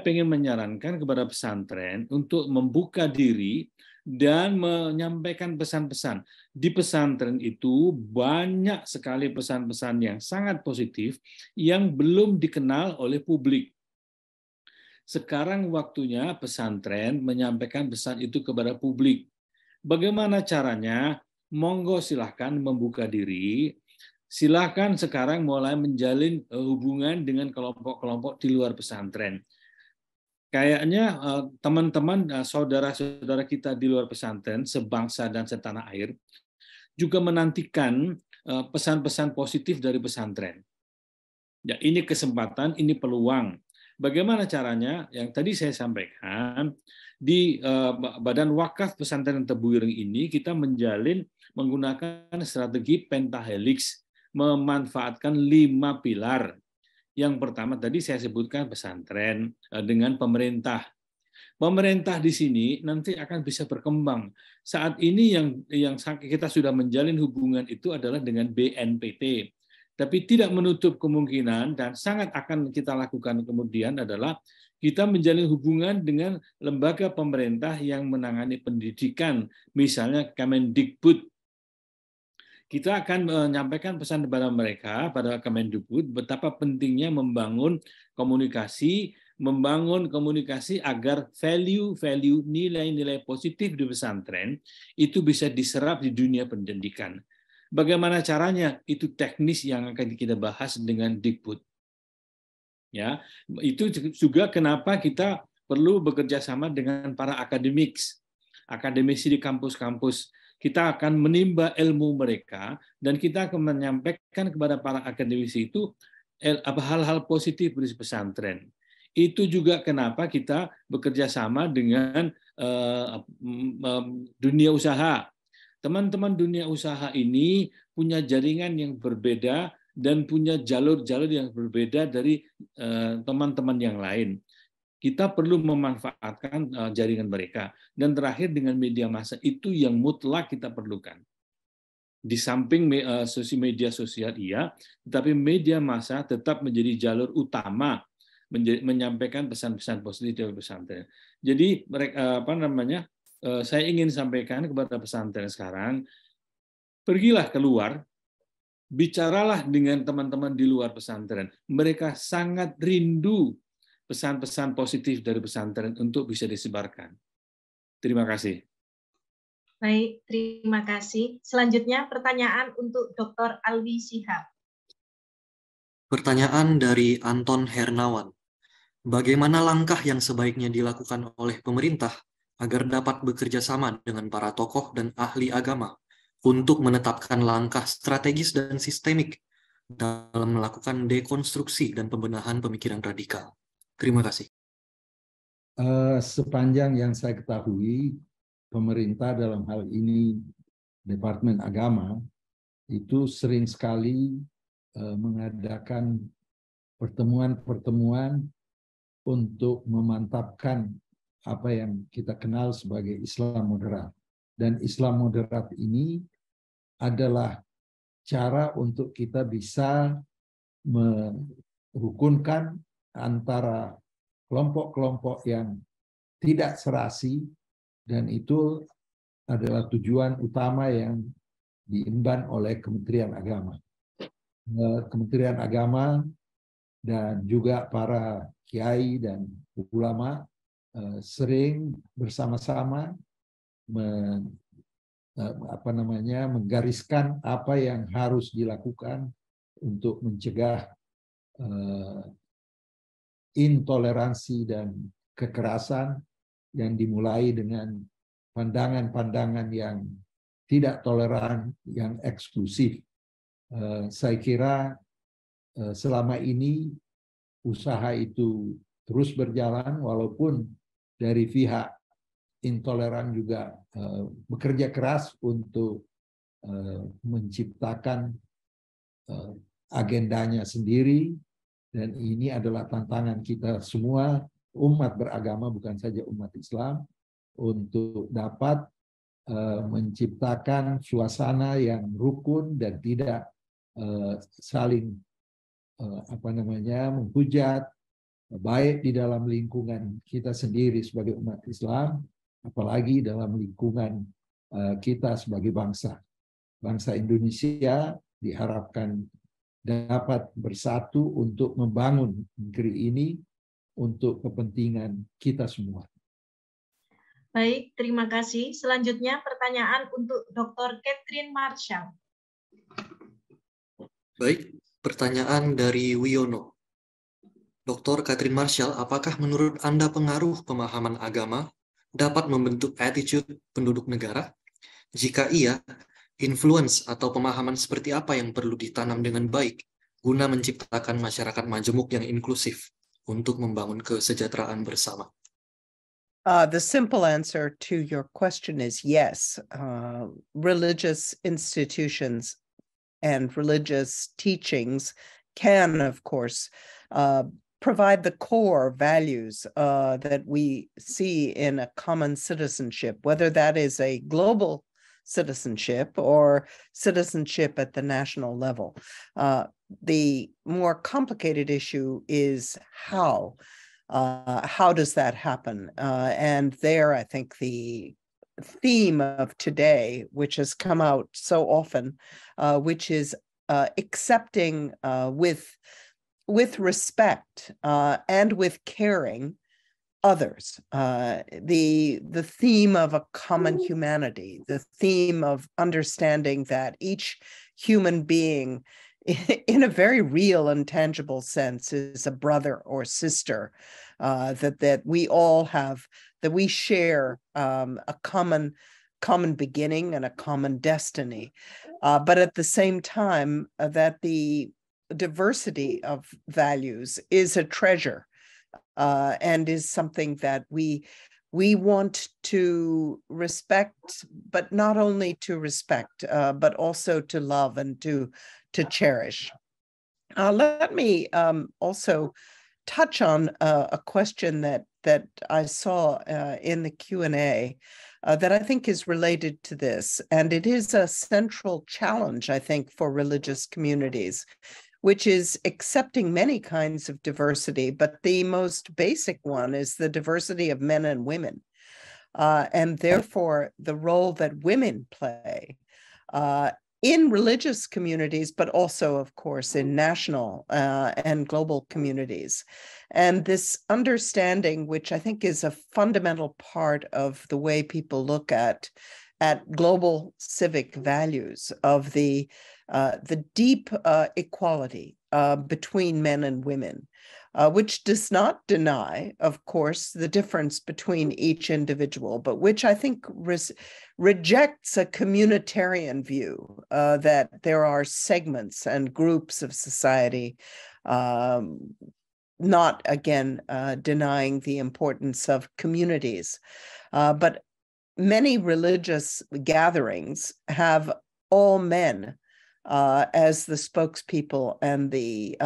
C: pengen menyarankan kepada pesantren untuk membuka diri dan menyampaikan pesan-pesan. Di pesantren itu banyak sekali pesan-pesan yang sangat positif yang belum dikenal oleh publik. Sekarang waktunya pesantren menyampaikan pesan itu kepada publik. Bagaimana caranya? Monggo silahkan membuka diri. Silahkan sekarang mulai menjalin hubungan dengan kelompok-kelompok di luar pesantren. Kayaknya teman-teman, saudara-saudara kita di luar pesantren, sebangsa dan setanah air, juga menantikan pesan-pesan positif dari pesantren. Ya, ini kesempatan, ini peluang. Bagaimana caranya? Yang tadi saya sampaikan, di Badan Wakaf Pesantren Tebu Ireng ini kita menjalin menggunakan strategi pentahelix, memanfaatkan 5 pilar. Yang pertama tadi saya sebutkan pesantren dengan pemerintah. Pemerintah di sini nanti akan bisa berkembang. Saat ini yang kita sudah menjalin hubungan itu adalah dengan BNPT. Tapi tidak menutup kemungkinan dan sangat akan kita lakukan kemudian adalah kita menjalin hubungan dengan lembaga pemerintah yang menangani pendidikan, misalnya Kemendikbud. Kita akan menyampaikan pesan kepada mereka, pada Kemendikbud, betapa pentingnya membangun komunikasi agar value-value, nilai-nilai positif di pesantren itu bisa diserap di dunia pendidikan. Bagaimana caranya? Itu teknis yang akan kita bahas dengan Dikbud. Ya, itu juga kenapa kita perlu bekerja sama dengan para akademisi di kampus-kampus. Kita akan menimba ilmu mereka dan kita akan menyampaikan kepada para akademisi itu hal-hal positif dari pesantren. Itu juga kenapa kita bekerja sama dengan dunia usaha. Teman-teman dunia usaha ini punya jaringan yang berbeda dan punya jalur-jalur yang berbeda dari teman-teman yang lain. Kita perlu memanfaatkan jaringan mereka. Dan terakhir dengan media massa itu yang mutlak kita perlukan. Di samping media sosial iya, tetapi media massa tetap menjadi jalur utama menyampaikan pesan-pesan positif dari pesantren. Jadi mereka saya ingin sampaikan kepada pesantren sekarang, pergilah keluar, bicaralah dengan teman-teman di luar pesantren. Mereka sangat rindu pesan-pesan positif dari pesantren untuk bisa disebarkan. Terima kasih.
A: Baik, terima kasih. Selanjutnya pertanyaan untuk Dr. Alwi Shihab.
H: Pertanyaan dari Anton Hernawan. Bagaimana langkah yang sebaiknya dilakukan oleh pemerintah agar dapat bekerja sama dengan para tokoh dan ahli agama untuk menetapkan langkah strategis dan sistemik dalam melakukan dekonstruksi dan pembenahan pemikiran radikal? Terima kasih.
E: Sepanjang yang saya ketahui, pemerintah dalam hal ini Departemen Agama itu sering sekali mengadakan pertemuan-pertemuan untuk memantapkan apa yang kita kenal sebagai Islam moderat. Dan Islam moderat ini adalah cara untuk kita bisa merukunkan antara kelompok-kelompok yang tidak serasi, dan itu adalah tujuan utama yang diemban oleh Kementerian Agama. Kementerian Agama dan juga para kiai dan ulama sering bersama-sama menggariskan apa yang harus dilakukan untuk mencegah intoleransi dan kekerasan yang dimulai dengan pandangan-pandangan yang tidak toleran, yang eksklusif. Saya kira selama ini usaha itu terus berjalan, walaupun dari pihak intoleran juga bekerja keras untuk menciptakan agendanya sendiri, dan ini adalah tantangan kita semua, umat beragama, bukan saja umat Islam, untuk dapat menciptakan suasana yang rukun dan tidak saling menghujat, baik di dalam lingkungan kita sendiri sebagai umat Islam, apalagi dalam lingkungan kita sebagai bangsa. Bangsa Indonesia diharapkan dapat bersatu untuk membangun negeri ini untuk kepentingan kita semua.
A: Baik, terima kasih. Selanjutnya pertanyaan untuk Dr. Catherine Marshall.
H: Baik, pertanyaan dari Wiono. Dr. Catherine Marshall, apakah menurut Anda pengaruh pemahaman agama dapat membentuk attitude penduduk negara? Jika iya, influence atau pemahaman seperti apa yang perlu ditanam dengan baik guna menciptakan masyarakat majemuk yang inklusif untuk membangun kesejahteraan bersama?
F: The simple answer to your question is yes. Religious institutions and religious teachings can, of course, provide the core values that we see in a common citizenship, whether that is a global citizenship or citizenship at the national level. The more complicated issue is how. How does that happen? And there, I think the theme of today, which has come out so often, which is accepting with respect and with caring others, the theme of a common humanity, the theme of understanding that each human being in a very real and tangible sense is a brother or sister, that we all have, that we share a common beginning and a common destiny. But at the same time, that the diversity of values is a treasure and is something that we want to respect, but not only to respect, but also to love and to cherish. Let me also touch on a question that I saw in the Q&A that I think is related to this, and it is a central challenge, I think, for religious communities, which is accepting many kinds of diversity, but the most basic one is the diversity of men and women, and therefore the role that women play in religious communities, but also, of course, in national and global communities. And this understanding, which I think is a fundamental part of the way people look at global civic values, of the deep equality between men and women, which does not deny, of course, the difference between each individual, but which I think rejects a communitarian view that there are segments and groups of society, not, again, denying the importance of communities. But many religious gatherings have all men as the spokespeople and the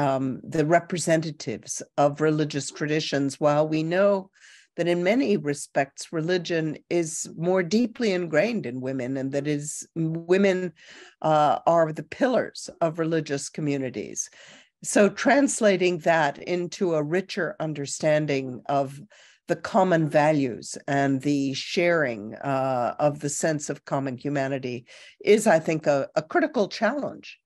F: representatives of religious traditions, while we know that in many respects religion is more deeply ingrained in women, and that women are the pillars of religious communities. So translating that into a richer understanding of the common values and the sharing of the sense of common humanity is, I think, a critical challenge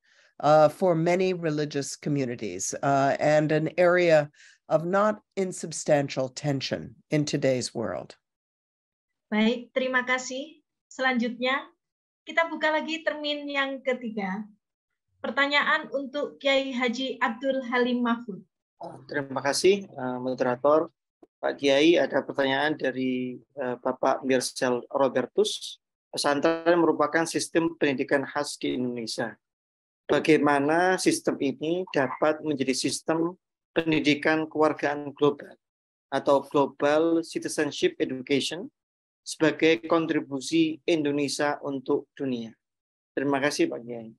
F: for many religious communities and an area of not insubstantial tension in today's world.
A: Baik, terima kasih. Selanjutnya, kita buka lagi termin yang ketiga. Pertanyaan untuk Kiai Haji Abdul Halim Mahfud.
G: Terima kasih, moderator. Pak Kiai, ada pertanyaan dari Bapak Mirsel Robertus. Pesantren merupakan sistem pendidikan khas di Indonesia. Bagaimana sistem ini dapat menjadi sistem pendidikan kewargaan global atau Global Citizenship Education sebagai kontribusi Indonesia untuk dunia? Terima kasih, Pak Kiai.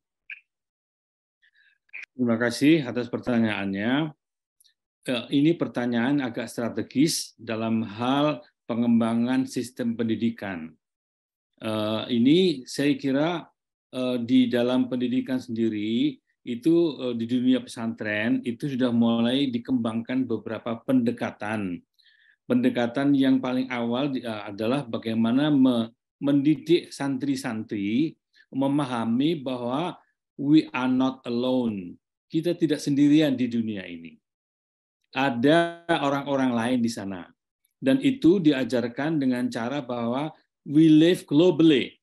C: Terima kasih atas pertanyaannya. Ini pertanyaan agak strategis dalam hal pengembangan sistem pendidikan. Ini saya kira di dalam pendidikan sendiri itu di dunia pesantren itu sudah mulai dikembangkan beberapa pendekatan. Pendekatan yang paling awal adalah bagaimana mendidik santri-santri memahami bahwa we are not alone. Kita tidak sendirian di dunia ini. Ada orang-orang lain di sana. Dan itu diajarkan dengan cara bahwa we live globally.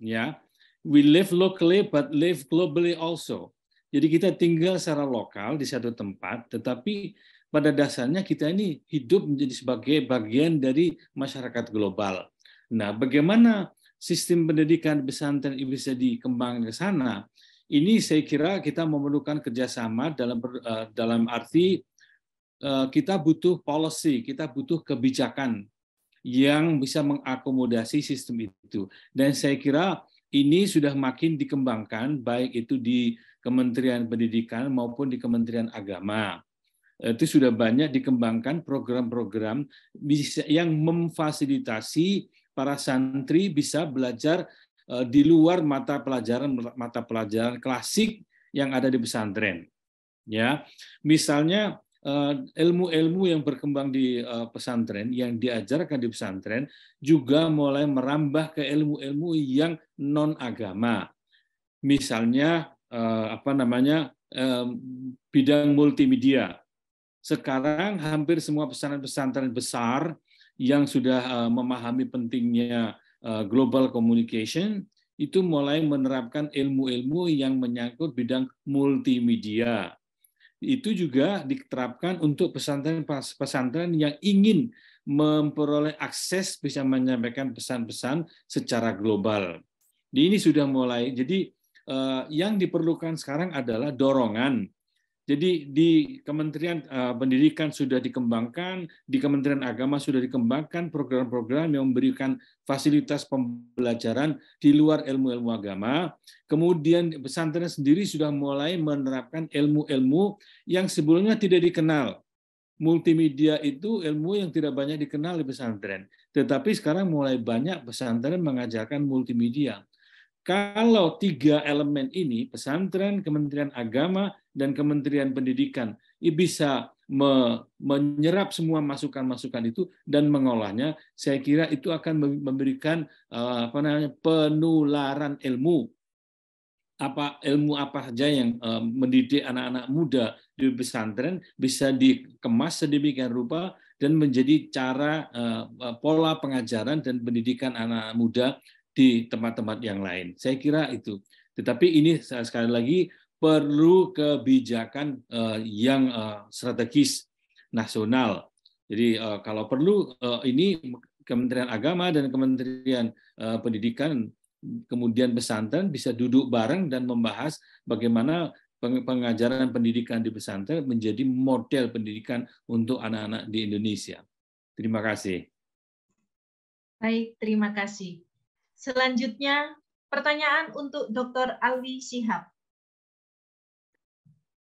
C: Ya, we live locally but live globally also. Jadi kita tinggal secara lokal di satu tempat, tetapi pada dasarnya kita ini hidup menjadi sebagai bagian dari masyarakat global. Nah, bagaimana sistem pendidikan pesantren bisa dikembangkan ke sana? Ini saya kira kita memerlukan kerjasama dalam arti kita butuh policy, kita butuh kebijakan yang bisa mengakomodasi sistem itu. Dan saya kira ini sudah makin dikembangkan, baik itu di Kementerian Pendidikan maupun di Kementerian Agama. Itu sudah banyak dikembangkan program-program yang memfasilitasi para santri bisa belajar di luar mata pelajaran klasik yang ada di pesantren. Ya, misalnya ilmu-ilmu yang berkembang di pesantren, yang diajarkan di pesantren, juga mulai merambah ke ilmu-ilmu yang non agama. Misalnya bidang multimedia. Sekarang hampir semua pesantren-pesantren besar yang sudah memahami pentingnya global communication itu mulai menerapkan ilmu-ilmu yang menyangkut bidang multimedia. Itu juga diterapkan untuk pesantren-pesantren yang ingin memperoleh akses bisa menyampaikan pesan-pesan secara global. Ini sudah mulai. Jadi yang diperlukan sekarang adalah dorongan. Jadi di Kementerian Pendidikan sudah dikembangkan, di Kementerian Agama sudah dikembangkan program-program yang memberikan fasilitas pembelajaran di luar ilmu-ilmu agama. Kemudian pesantren sendiri sudah mulai menerapkan ilmu-ilmu yang sebelumnya tidak dikenal. Multimedia itu ilmu yang tidak banyak dikenal di pesantren. Tetapi sekarang mulai banyak pesantren mengajarkan multimedia. Kalau 3 elemen ini, pesantren, Kementerian Agama, dan Kementerian Pendidikan, bisa menyerap semua masukan-masukan itu dan mengolahnya, saya kira itu akan memberikan penularan ilmu. Ilmu apa saja yang mendidik anak-anak muda di pesantren bisa dikemas sedemikian rupa dan menjadi cara pola pengajaran dan pendidikan anak-anak muda di tempat-tempat yang lain. Saya kira itu. Tetapi ini sekali lagi perlu kebijakan yang strategis nasional. Jadi kalau perlu ini Kementerian Agama dan Kementerian Pendidikan kemudian pesantren bisa duduk bareng dan membahas bagaimana pengajaran pendidikan di pesantren menjadi model pendidikan untuk anak-anak di Indonesia. Terima kasih.
A: Baik, terima kasih. Selanjutnya, pertanyaan untuk Dr. Alwi Shihab.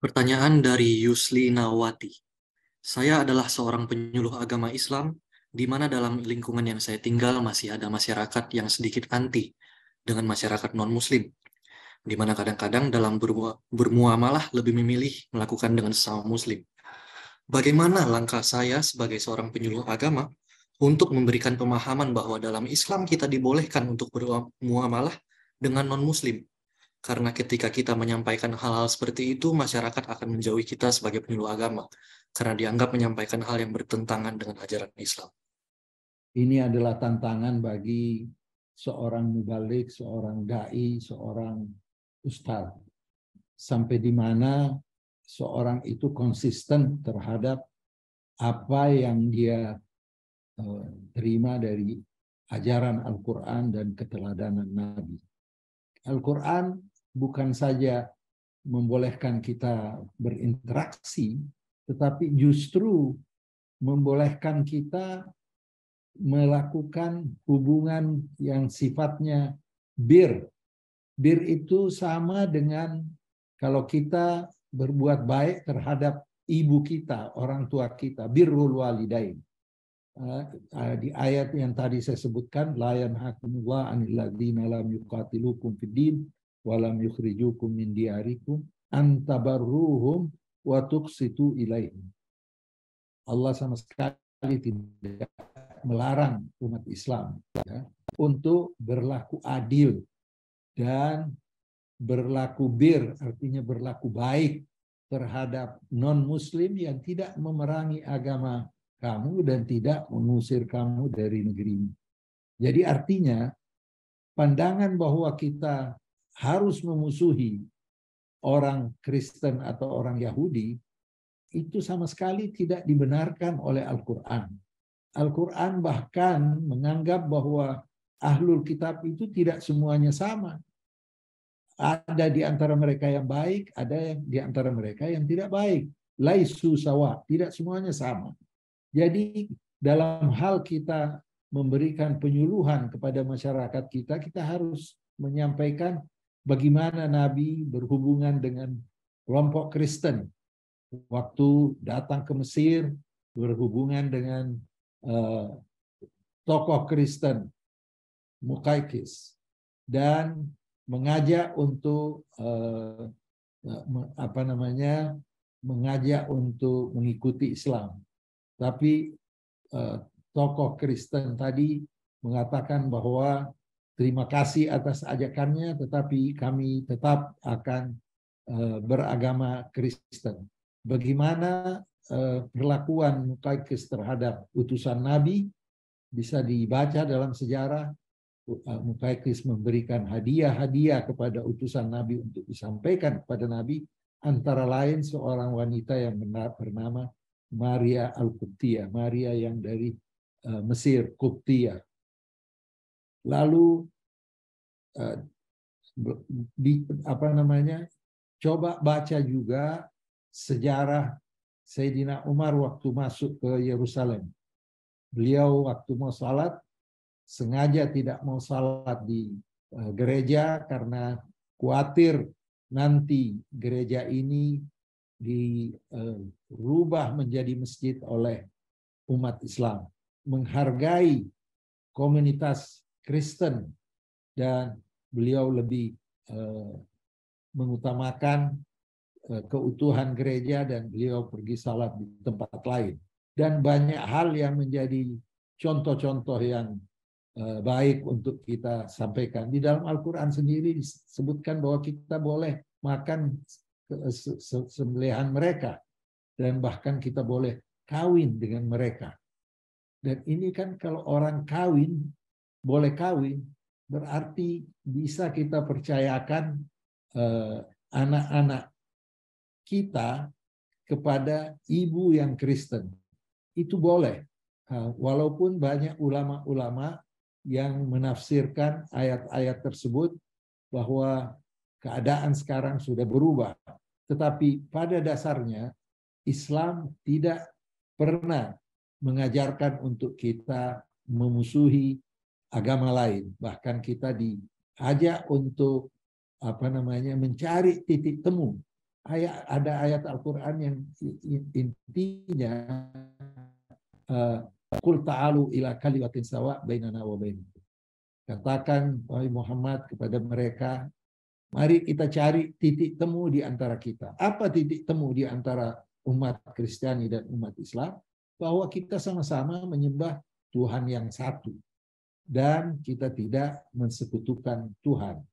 H: Pertanyaan dari Yusli Nawati. Saya adalah seorang penyuluh agama Islam, di mana dalam lingkungan yang saya tinggal masih ada masyarakat yang sedikit anti dengan masyarakat non-Muslim, di mana kadang-kadang dalam bermuamalah lebih memilih melakukan dengan sesama Muslim. Bagaimana langkah saya sebagai seorang penyuluh agama untuk memberikan pemahaman bahwa dalam Islam kita dibolehkan untuk bermuamalah dengan non-Muslim? Karena ketika kita menyampaikan hal-hal seperti itu, masyarakat akan menjauhi kita sebagai penyuluh agama, karena dianggap menyampaikan hal yang bertentangan dengan ajaran Islam.
E: Ini adalah tantangan bagi seorang mubalik, seorang dai, seorang ustadz. Sampai di mana seorang itu konsisten terhadap apa yang dia terima dari ajaran Al-Quran dan keteladanan Nabi. Al-Quran bukan saja membolehkan kita berinteraksi, tetapi justru membolehkan kita melakukan hubungan yang sifatnya bir. Bir itu sama dengan kalau kita berbuat baik terhadap ibu kita, orang tua kita, birrul walidain. Di ayat yang tadi saya sebutkan, la yanhakumullahu 'anil ladzina lam yuqatilukum fid din wa lam yukhrijukum min diyarikum antabarruhum wa tuqsitu ilaihim. Allah sama sekali tidak melarang umat Islam ya, untuk berlaku adil dan berlaku bir, artinya berlaku baik terhadap non-muslim yang tidak memerangi agama kamu dan tidak mengusir kamu dari negeri. Jadi artinya pandangan bahwa kita harus memusuhi orang Kristen atau orang Yahudi itu sama sekali tidak dibenarkan oleh Al-Quran. Al-Quran bahkan menganggap bahwa ahlul kitab itu tidak semuanya sama. Ada di antara mereka yang baik, ada yang di antara mereka yang tidak baik. Laisu sawa, tidak semuanya sama. Jadi dalam hal kita memberikan penyuluhan kepada masyarakat kita, kita harus menyampaikan bagaimana Nabi berhubungan dengan kelompok Kristen. Waktu datang ke Mesir, berhubungan dengan tokoh Kristen, Muqaykis, dan mengajak untuk mengajak untuk mengikuti Islam. Tapi tokoh Kristen tadi mengatakan bahwa terima kasih atas ajakannya, tetapi kami tetap akan beragama Kristen. Bagaimana perlakuan Muqaykis terhadap utusan Nabi bisa dibaca dalam sejarah. Muqaykis memberikan hadiah-hadiah kepada utusan Nabi untuk disampaikan kepada Nabi, antara lain seorang wanita yang bernama Maria Al-Qibtiyah, Maria yang dari Mesir, Qibtiyah. Lalu coba baca juga sejarah Sayyidina Umar waktu masuk ke Yerusalem. Beliau waktu mau salat sengaja tidak mau salat di gereja karena khawatir nanti gereja ini dirubah menjadi masjid oleh umat Islam. Menghargai komunitas Kristen dan beliau lebih mengutamakan keutuhan gereja dan beliau pergi salat di tempat lain. Dan banyak hal yang menjadi contoh-contoh yang baik untuk kita sampaikan. Di dalam Al-Quran sendiri disebutkan bahwa kita boleh makan sembelihan mereka dan bahkan kita boleh kawin dengan mereka. Dan ini kan kalau orang kawin, boleh kawin, berarti bisa kita percayakan anak-anak kita kepada ibu yang Kristen. Itu boleh. Walaupun banyak ulama-ulama yang menafsirkan ayat-ayat tersebut bahwa keadaan sekarang sudah berubah. Tetapi pada dasarnya Islam tidak pernah mengajarkan untuk kita memusuhi agama lain. Bahkan kita diajak untuk mencari titik temu. Ada ayat Al-Quran yang intinya qul ta'alu ila kalimatin sawa bainana wa bainakum. Katakan wahai Muhammad kepada mereka, mari kita cari titik temu di antara kita. Apa titik temu di antara umat Kristiani dan umat Islam? Bahwa kita sama-sama menyembah Tuhan yang satu dan kita tidak mensekutukan Tuhan.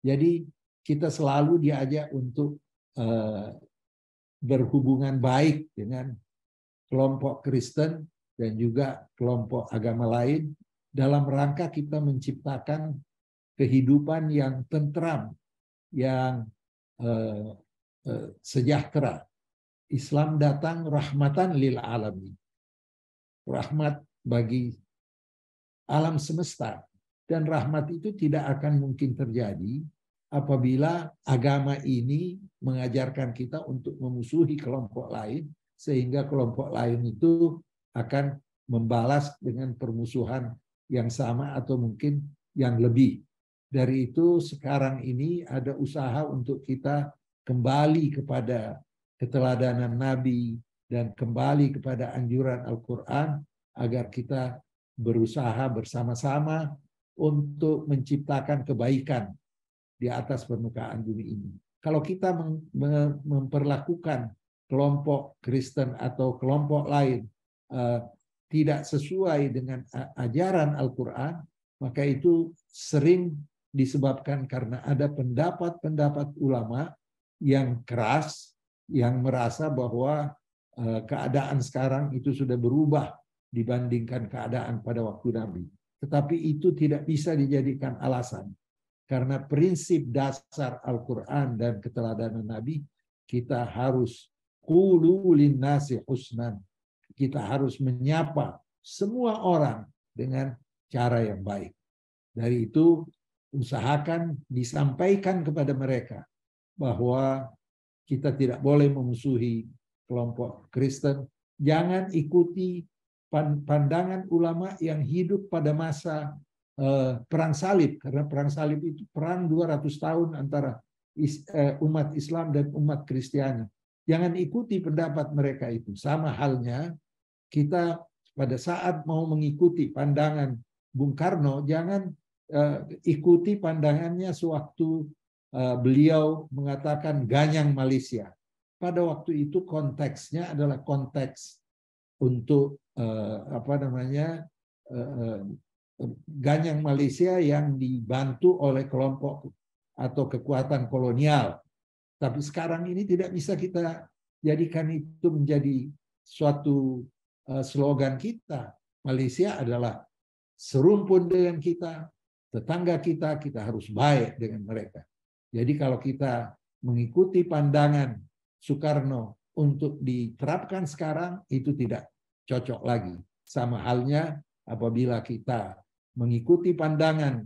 E: Jadi kita selalu diajak untuk berhubungan baik dengan kelompok Kristen dan juga kelompok agama lain dalam rangka kita menciptakan kehidupan yang tentram, yang sejahtera. Islam datang rahmatan lil alamin. Rahmat bagi alam semesta. Dan rahmat itu tidak akan mungkin terjadi apabila agama ini mengajarkan kita untuk memusuhi kelompok lain, sehingga kelompok lain itu akan membalas dengan permusuhan yang sama atau mungkin yang lebih. Dari itu sekarang ini ada usaha untuk kita kembali kepada keteladanan Nabi dan kembali kepada anjuran Al-Quran agar kita berusaha bersama-sama untuk menciptakan kebaikan di atas permukaan bumi ini. Kalau kita memperlakukan kelompok Kristen atau kelompok lain tidak sesuai dengan ajaran Al-Quran, maka itu sering disebabkan karena ada pendapat-pendapat ulama yang keras, yang merasa bahwa keadaan sekarang itu sudah berubah dibandingkan keadaan pada waktu Nabi. Tetapi itu tidak bisa dijadikan alasan. Karena prinsip dasar Al-Quran dan keteladanan Nabi, kita harus qulu linnasi husnan. Kita harus menyapa semua orang dengan cara yang baik. Dari itu, usahakan disampaikan kepada mereka bahwa kita tidak boleh memusuhi kelompok Kristen. Jangan ikuti pandangan ulama yang hidup pada masa perang salib, karena perang salib itu perang 200 tahun antara umat Islam dan umat Kristiani. Jangan ikuti pendapat mereka itu. Sama halnya kita pada saat mau mengikuti pandangan Bung Karno, jangan ikuti pandangannya sewaktu beliau mengatakan ganyang Malaysia. Pada waktu itu konteksnya adalah konteks untuk ganyang Malaysia yang dibantu oleh kelompok atau kekuatan kolonial. Tapi sekarang ini tidak bisa kita jadikan itu menjadi suatu slogan kita. Malaysia adalah serumpun dengan kita, tetangga kita, kita harus baik dengan mereka. Jadi kalau kita mengikuti pandangan Soekarno untuk diterapkan sekarang, itu tidak cocok lagi. Sama halnya apabila kita mengikuti pandangan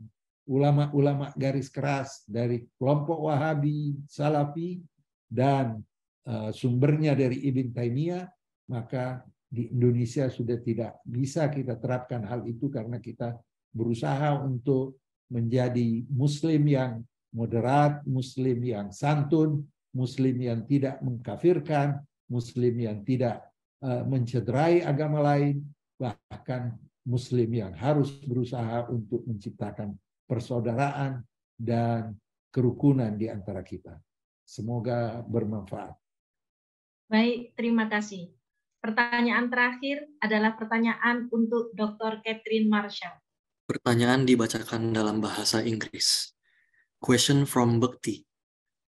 E: ulama-ulama garis keras dari kelompok Wahabi, Salafi, dan sumbernya dari Ibn Taimiyah, maka di Indonesia sudah tidak bisa kita terapkan hal itu karena kita berusaha untuk menjadi Muslim yang moderat, Muslim yang santun, Muslim yang tidak mengkafirkan, Muslim yang tidak mencederai agama lain, bahkan Muslim yang harus berusaha untuk menciptakan persaudaraan dan kerukunan di antara kita. Semoga bermanfaat.
A: Baik, terima kasih. Pertanyaan terakhir adalah pertanyaan untuk Dr. Catherine Marshall.
H: Pertanyaan dibacakan dalam bahasa Inggris. Question from Bhakti.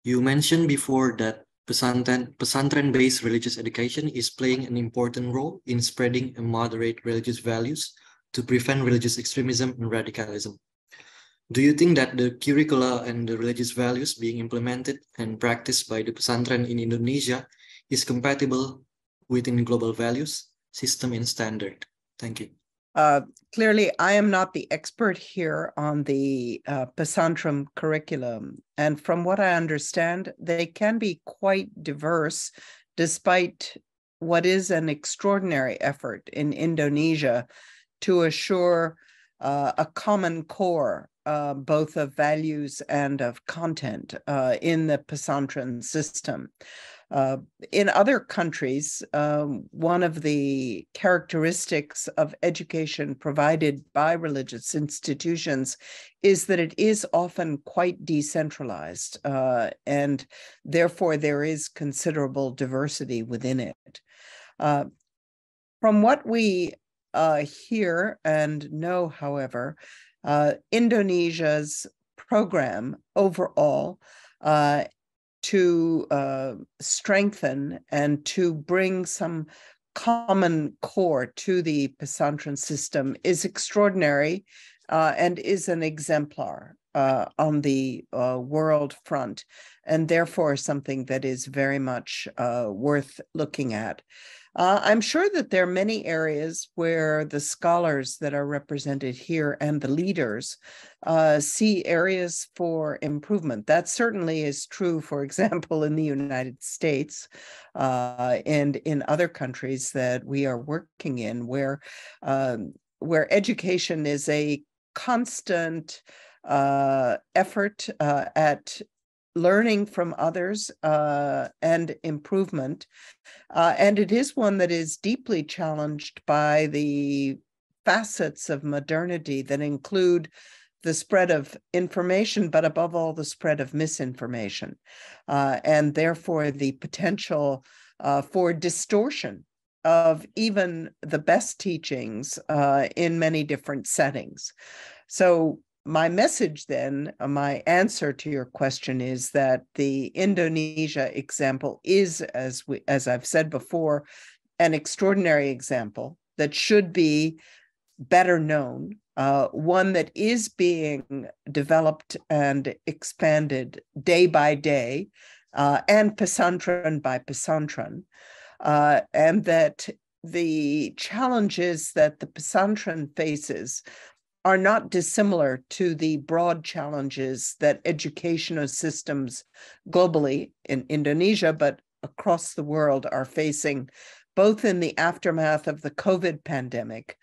H: You mentioned before that pesantren-based religious education is playing an important role in spreading and moderate religious values to prevent religious extremism and radicalism. Do you think that the curricula and the religious values being implemented and practiced by the pesantren in Indonesia is compatible within global values, system, and standard? Thank you.
F: Clearly, I am not the expert here on the pesantren curriculum. And from what I understand, they can be quite diverse, despite what is an extraordinary effort in Indonesia to assure a common core, both of values and of content in the pesantren system. In other countries, one of the characteristics of education provided by religious institutions is that it is often quite decentralized, and therefore there is considerable diversity within it. From what we hear and know, however, Indonesia's program overall to strengthen and to bring some common core to the pesantren system is extraordinary and is an exemplar on the world front, and therefore something that is very much worth looking at. I'm sure that there are many areas where the scholars that are represented here and the leaders see areas for improvement. That certainly is true, for example, in the United States and in other countries that we are working in, where education is a constant effort at learning from others and improvement. And it is one that is deeply challenged by the facets of modernity that include the spread of information, but above all, the spread of misinformation, and therefore the potential for distortion of even the best teachings in many different settings. So my message then, my answer to your question is that the Indonesia example is, as I've said before, an extraordinary example that should be better known, one that is being developed and expanded day by day, and pesantren by pesantren, and that the challenges that the pesantren faces are not dissimilar to the broad challenges that educational systems globally in Indonesia, but across the world are facing, both in the aftermath of the COVID pandemic,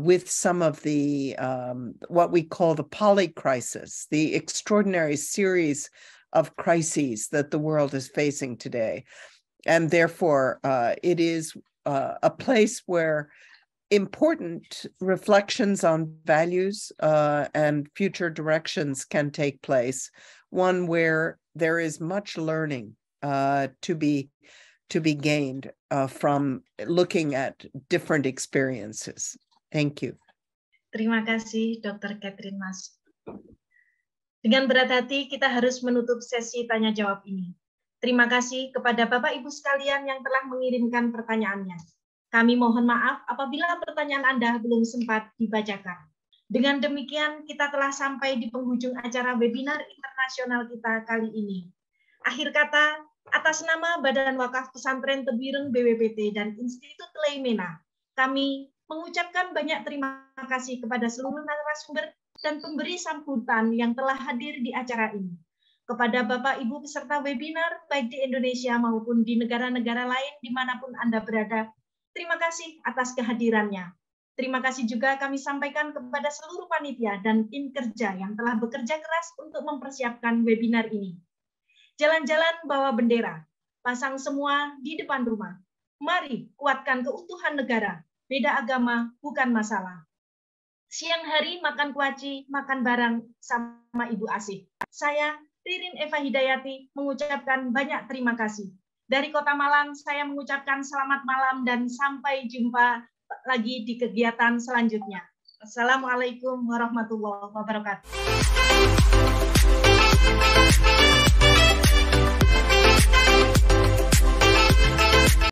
F: with some of the, what we call the polycrisis, the extraordinary series of crises that the world is facing today. And therefore, it is a place where important reflections on values and future directions can take place, one where there is much learning to be gained from looking at different experiences. Thank you.
A: Terima kasih, Dr. Catherine Mas. Dengan berat hati, kita harus menutup sesi tanya jawab ini. Terima kasih kepada Bapak Ibu sekalian yang telah mengirimkan pertanyaannya. Kami mohon maaf apabila pertanyaan Anda belum sempat dibacakan. Dengan demikian, kita telah sampai di penghujung acara webinar internasional kita kali ini. Akhir kata, atas nama Badan Wakaf Pesantren Tebuireng BWPT dan Institut Leimena, kami mengucapkan banyak terima kasih kepada seluruh narasumber dan pemberi sambutan yang telah hadir di acara ini. Kepada Bapak Ibu peserta webinar, baik di Indonesia maupun di negara-negara lain dimanapun Anda berada, terima kasih atas kehadirannya. Terima kasih juga kami sampaikan kepada seluruh panitia dan tim kerja yang telah bekerja keras untuk mempersiapkan webinar ini. Jalan-jalan bawa bendera, pasang semua di depan rumah. Mari kuatkan keutuhan negara, beda agama bukan masalah. Siang hari makan kuaci, makan bareng sama Ibu Asih. Saya, Ririn Eva Hidayati, mengucapkan banyak terima kasih. Dari Kota Malang, saya mengucapkan selamat malam dan sampai jumpa lagi di kegiatan selanjutnya. Assalamualaikum warahmatullahi wabarakatuh.